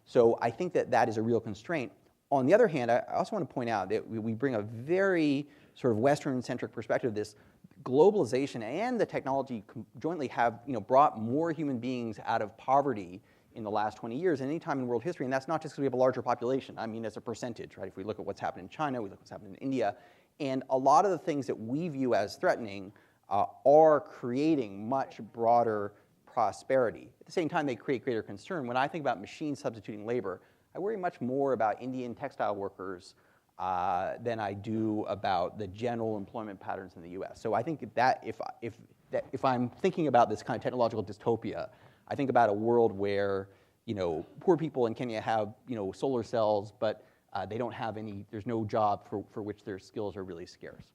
[SPEAKER 6] So I think that is a real constraint. On the other hand, I also want to point out that we bring a very sort of Western-centric perspective of this. Globalization and the technology jointly have brought more human beings out of poverty in the last 20 years than any time in world history, and that's not just because we have a larger population. I mean, as a percentage, right? If we look at what's happened in China, we look at what's happened in India, and a lot of the things that we view as threatening are creating much broader prosperity. At the same time, they create greater concern. When I think about machines substituting labor, I worry much more about Indian textile workers than I do about the general employment patterns in the U.S. So I think that if I'm thinking about this kind of technological dystopia, I think about a world where poor people in Kenya have solar cells, but they don't have any. There's no job for which their skills are really scarce.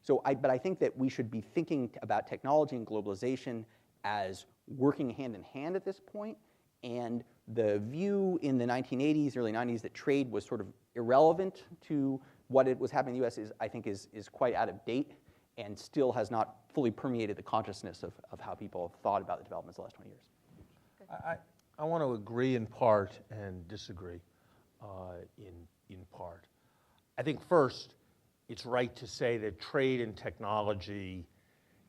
[SPEAKER 6] But I think that we should be thinking about technology and globalization as working hand in hand at this point. And the view in the 1980s, early 90s, that trade was sort of irrelevant to what was happening in the U.S. I think is quite out of date and still has not fully permeated the consciousness of how people have thought about the developments of the last 20 years.
[SPEAKER 8] I want to agree in part and disagree in part. I think first, it's right to say that trade and technology,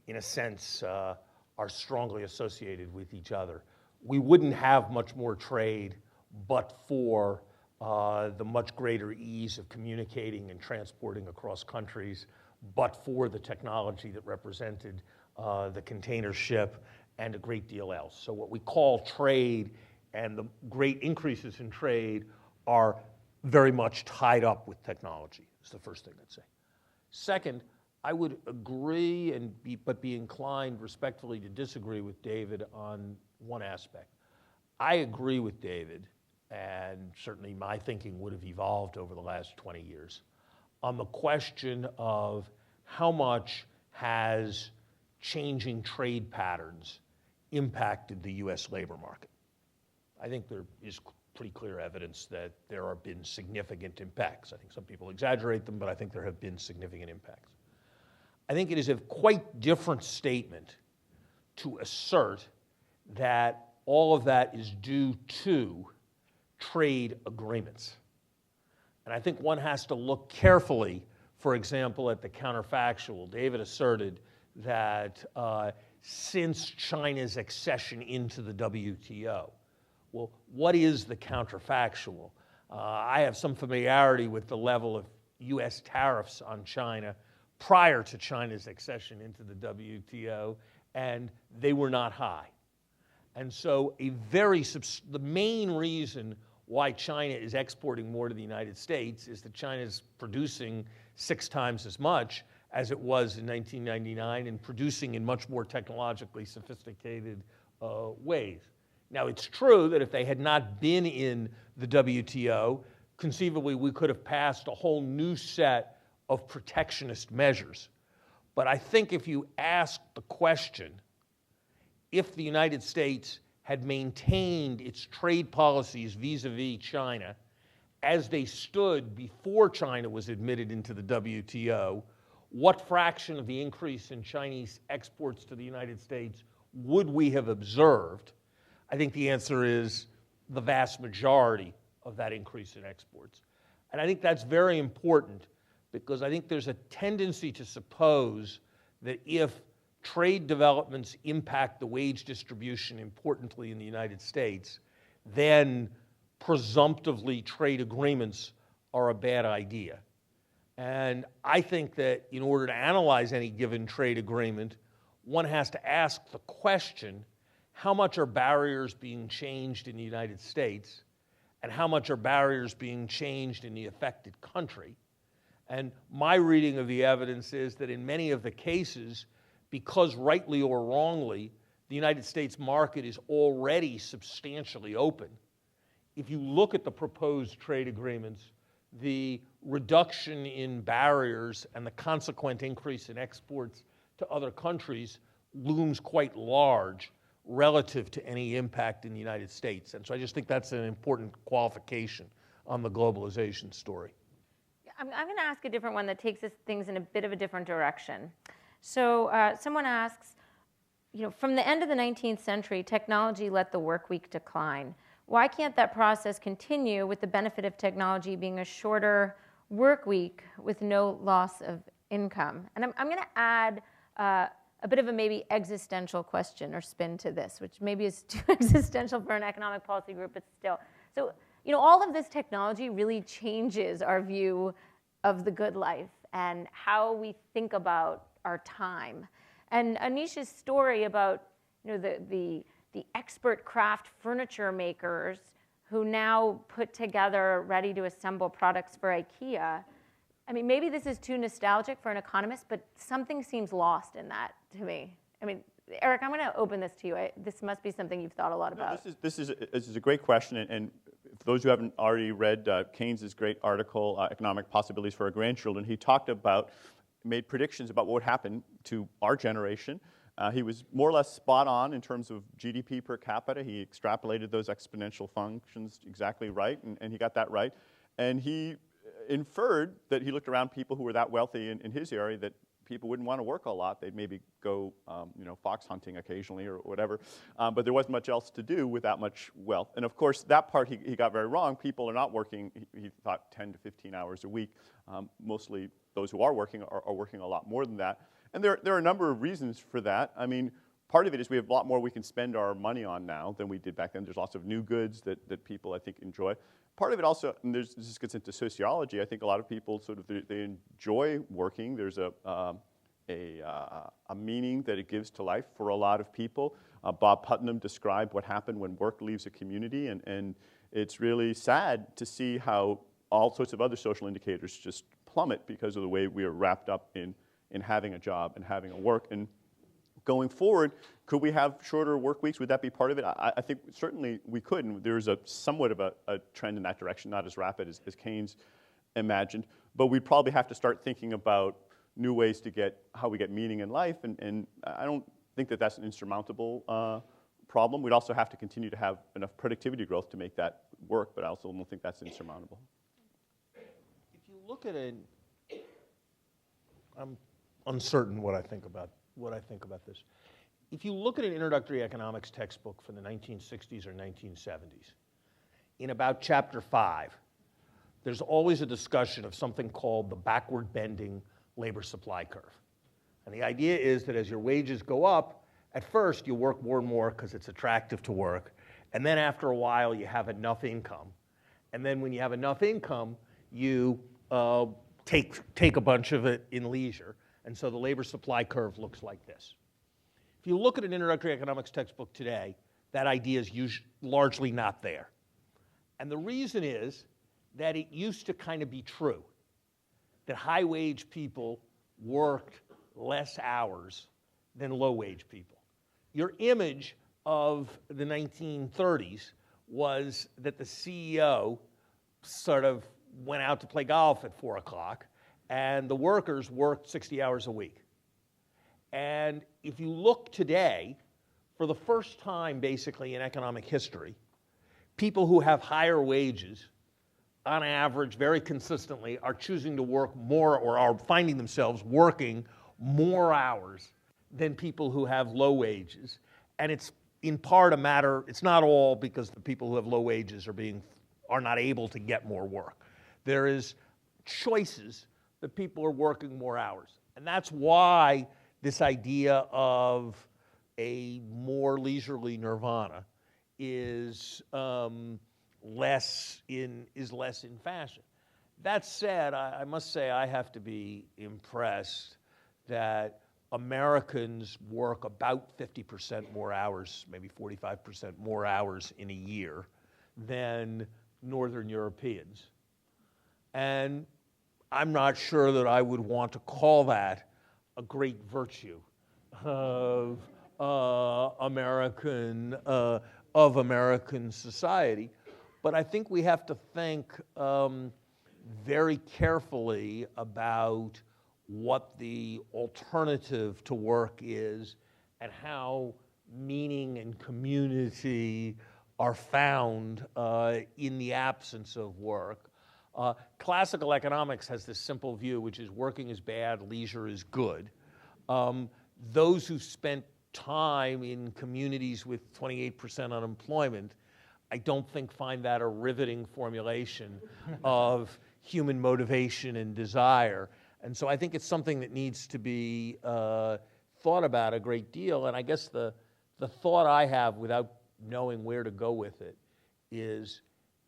[SPEAKER 8] in a sense, are strongly associated with each other. We wouldn't have much more trade but for the much greater ease of communicating and transporting across countries, but for the technology that represented the container ship and a great deal else. So what we call trade and the great increases in trade are very much tied up with technology, is the first thing I'd say. Second, I would agree but be inclined respectfully to disagree with David on one aspect. I agree with David, and certainly my thinking would have evolved over the last 20 years, on the question of how much has changing trade patterns impacted the U.S. labor market. I think there is pretty clear evidence that there have been significant impacts. I think some people exaggerate them, but I think there have been significant impacts. I think it is a quite different statement to assert that all of that is due to trade agreements. And I think one has to look carefully, for example, at the counterfactual. David asserted that since China's accession into the WTO, well, what is the counterfactual? I have some familiarity with the level of U.S. tariffs on China prior to China's accession into the WTO, and they were not high. And so the main reason why China is exporting more to the United States is that China is producing 6 times as much as it was in 1999 and producing in much more technologically sophisticated ways. Now, it's true that if they had not been in the WTO, conceivably we could have passed a whole new set of protectionist measures. But I think if you ask the question, if the United States had maintained its trade policies vis-a-vis China as they stood before China was admitted into the WTO, what fraction of the increase in Chinese exports to the United States would we have observed? I think the answer is the vast majority of that increase in exports. And I think that's very important because I think there's a tendency to suppose that if trade developments impact the wage distribution importantly in the United States, then presumptively trade agreements are a bad idea. And I think that in order to analyze any given trade agreement, one has to ask the question, how much are barriers being changed in the United States, and how much are barriers being changed in the affected country? And my reading of the evidence is that in many of the cases, because rightly or wrongly, the United States market is already substantially open. If you look at the proposed trade agreements, the reduction in barriers and the consequent increase in exports to other countries looms quite large relative to any impact in the United States. And so I just think that's an important qualification on the globalization story.
[SPEAKER 5] I'm going to ask a different one that takes things in a bit of a different direction. So someone asks, from the end of the 19th century, technology let the work week decline. Why can't that process continue with the benefit of technology being a shorter work week with no loss of income? And I'm going to add a bit of a maybe existential question or spin to this, which maybe is too existential for an economic policy group, but still. So, all of this technology really changes our view of the good life and how we think about our time. And Aneesh's story about the expert craft furniture makers who now put together ready-to-assemble products for IKEA. I mean, maybe this is too nostalgic for an economist, but something seems lost in that to me. I mean, Erik, I'm going to open this to you. This must be something you've thought a lot about.
[SPEAKER 3] No, this is a great question, and for those who haven't already read Keynes' great article, Economic Possibilities for Our Grandchildren, he made predictions about what would happen to our generation. He was more or less spot on in terms of GDP per capita. He extrapolated those exponential functions exactly right, and he got that right. And he inferred that he looked around people who were that wealthy in his area that people wouldn't want to work a lot. They'd maybe go, fox hunting occasionally or whatever. But there wasn't much else to do with that much wealth. And of course, that part he got very wrong. People are not working, he thought, 10 to 15 hours a week. Mostly those who are working are working a lot more than that. And there are a number of reasons for that. I mean, part of it is we have a lot more we can spend our money on now than we did back then. There's lots of new goods that people, I think, enjoy. Part of it also, and this gets into sociology, I think a lot of people sort of, they enjoy working. There's a meaning that it gives to life for a lot of people. Bob Putnam described what happened when work leaves a community, and it's really sad to see how all sorts of other social indicators just plummet because of the way we are wrapped up in having a job and having a work. And going forward, could we have shorter work weeks? Would that be part of it? I think certainly we could, and there's somewhat of a trend in that direction, not as rapid as Keynes imagined, but we'd probably have to start thinking about new ways to how we get meaning in life, and I don't think that that's an insurmountable problem. We'd also have to continue to have enough productivity growth to make that work, but I also don't think that's insurmountable.
[SPEAKER 8] If you look at I'm uncertain what I think about this. If you look at an introductory economics textbook from the 1960s or 1970s, in about chapter 5, there's always a discussion of something called the backward bending labor supply curve. And the idea is that as your wages go up, at first you work more and more because it's attractive to work, and then after a while you have enough income. And then when you have enough income, you take a bunch of it in leisure, and so the labor supply curve looks like this. If you look at an introductory economics textbook today, that idea is largely not there. And the reason is that it used to kind of be true, that high-wage people worked less hours than low-wage people. Your image of the 1930s was that the CEO sort of went out to play golf at 4 o'clock, and the workers worked 60 hours a week. And if you look today, for the first time basically in economic history, people who have higher wages, on average, very consistently, are choosing to work more or are finding themselves working more hours than people who have low wages. And it's in part a matter, it's not all because the people who have low wages are not able to get more work. There is choices that people are working more hours. And that's why this idea of a more leisurely nirvana is less in fashion. That said, I must say I have to be impressed that Americans work about 50% more hours, maybe 45% more hours in a year than Northern Europeans. And I'm not sure that I would want to call that a great virtue of American society. But I think we have to think very carefully about what the alternative to work is and how meaning and community are found in the absence of work. Classical economics has this simple view, which is working is bad, leisure is good. Those who spent time in communities with 28% unemployment, I don't think find that a riveting formulation of human motivation and desire. And so I think it's something that needs to be thought about a great deal. And I guess the thought I have, without knowing where to go with it, is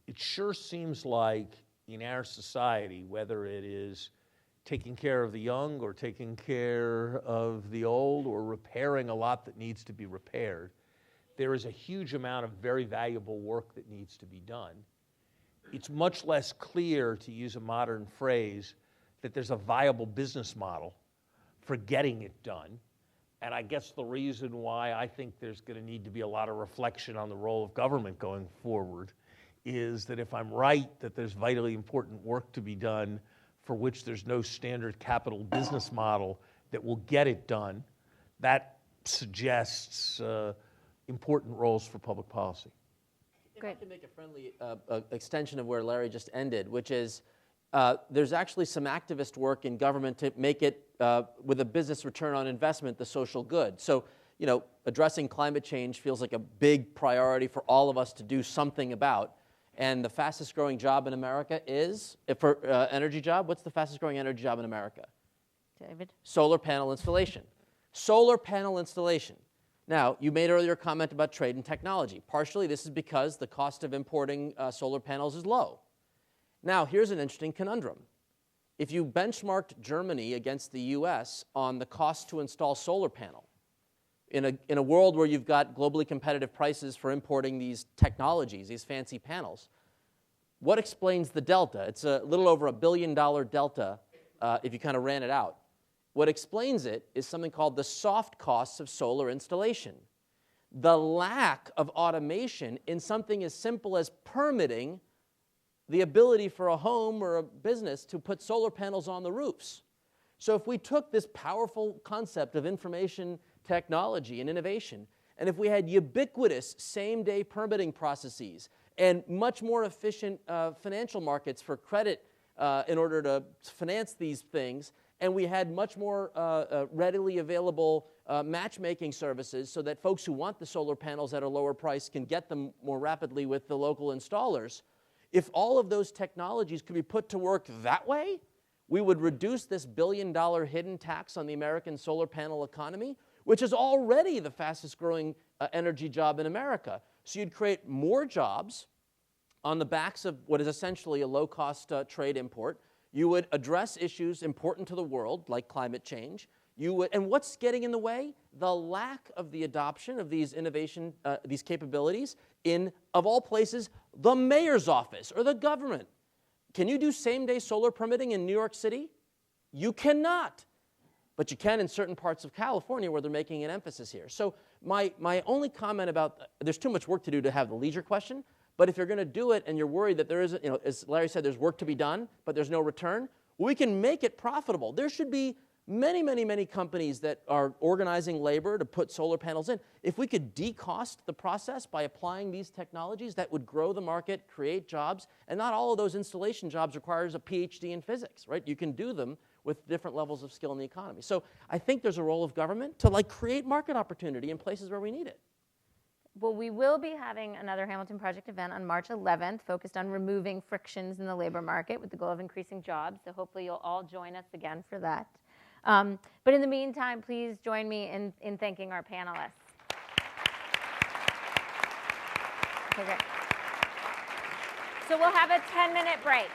[SPEAKER 8] it sure seems like in our society, whether it is taking care of the young or taking care of the old or repairing a lot that needs to be repaired, there is a huge amount of very valuable work that needs to be done. It's much less clear, to use a modern phrase, that there's a viable business model for getting it done. And I guess the reason why I think there's going to need to be a lot of reflection on the role of government going forward is that if I'm right that there's vitally important work to be done for which there's no standard capital business model that will get it done, that suggests important roles for public policy.
[SPEAKER 7] If I can make a friendly extension of where Larry just ended, which is there's actually some activist work in government to make it, with a business return on investment, the social good. So, you know, addressing climate change feels like a big priority for all of us to do something about. And the fastest growing job in America is, for energy job, what's the fastest growing energy job in America?
[SPEAKER 5] David?
[SPEAKER 7] Solar panel installation. Solar panel installation. Now, you made earlier a comment about trade and technology. Partially, this is because the cost of importing solar panels is low. Now, here's an interesting conundrum. If you benchmarked Germany against the US on the cost to install solar panel, in a world where you've got globally competitive prices for importing these technologies, these fancy panels, what explains the delta? It's a little over $1 billion delta if you kind of ran it out. What explains it is something called the soft costs of solar installation. The lack of automation in something as simple as permitting the ability for a home or a business to put solar panels on the roofs. So if we took this powerful concept of information technology and innovation, and if we had ubiquitous same-day permitting processes and much more efficient financial markets for credit in order to finance these things, and we had much more readily available matchmaking services so that folks who want the solar panels at a lower price can get them more rapidly with the local installers, if all of those technologies could be put to work that way, we would reduce this $1 billion hidden tax on the American solar panel economy, which is already the fastest growing energy job in America. So you'd create more jobs on the backs of what is essentially a low-cost trade import. You would address issues important to the world, like climate change. And what's getting in the way? The lack of the adoption of these innovation, these capabilities in, of all places, the mayor's office or the government. Can you do same-day solar permitting in New York City? You cannot. But you can in certain parts of California where they're making an emphasis here. So my only comment about, there's too much work to do to have the leisure question, but if you're going to do it and you're worried that there is, you know, as Larry said, there's work to be done, but there's no return, we can make it profitable. There should be many, many, many companies that are organizing labor to put solar panels in. If we could decost the process by applying these technologies, that would grow the market, create jobs, and not all of those installation jobs requires a PhD in physics, right? You can do them with different levels of skill in the economy. So I think there's a role of government to create market opportunity in places where we need it.
[SPEAKER 5] Well, we will be having another Hamilton Project event on March 11th focused on removing frictions in the labor market with the goal of increasing jobs. So hopefully you'll all join us again for that. But in the meantime, please join me in thanking our panelists. Okay, great. So we'll have a 10-minute break.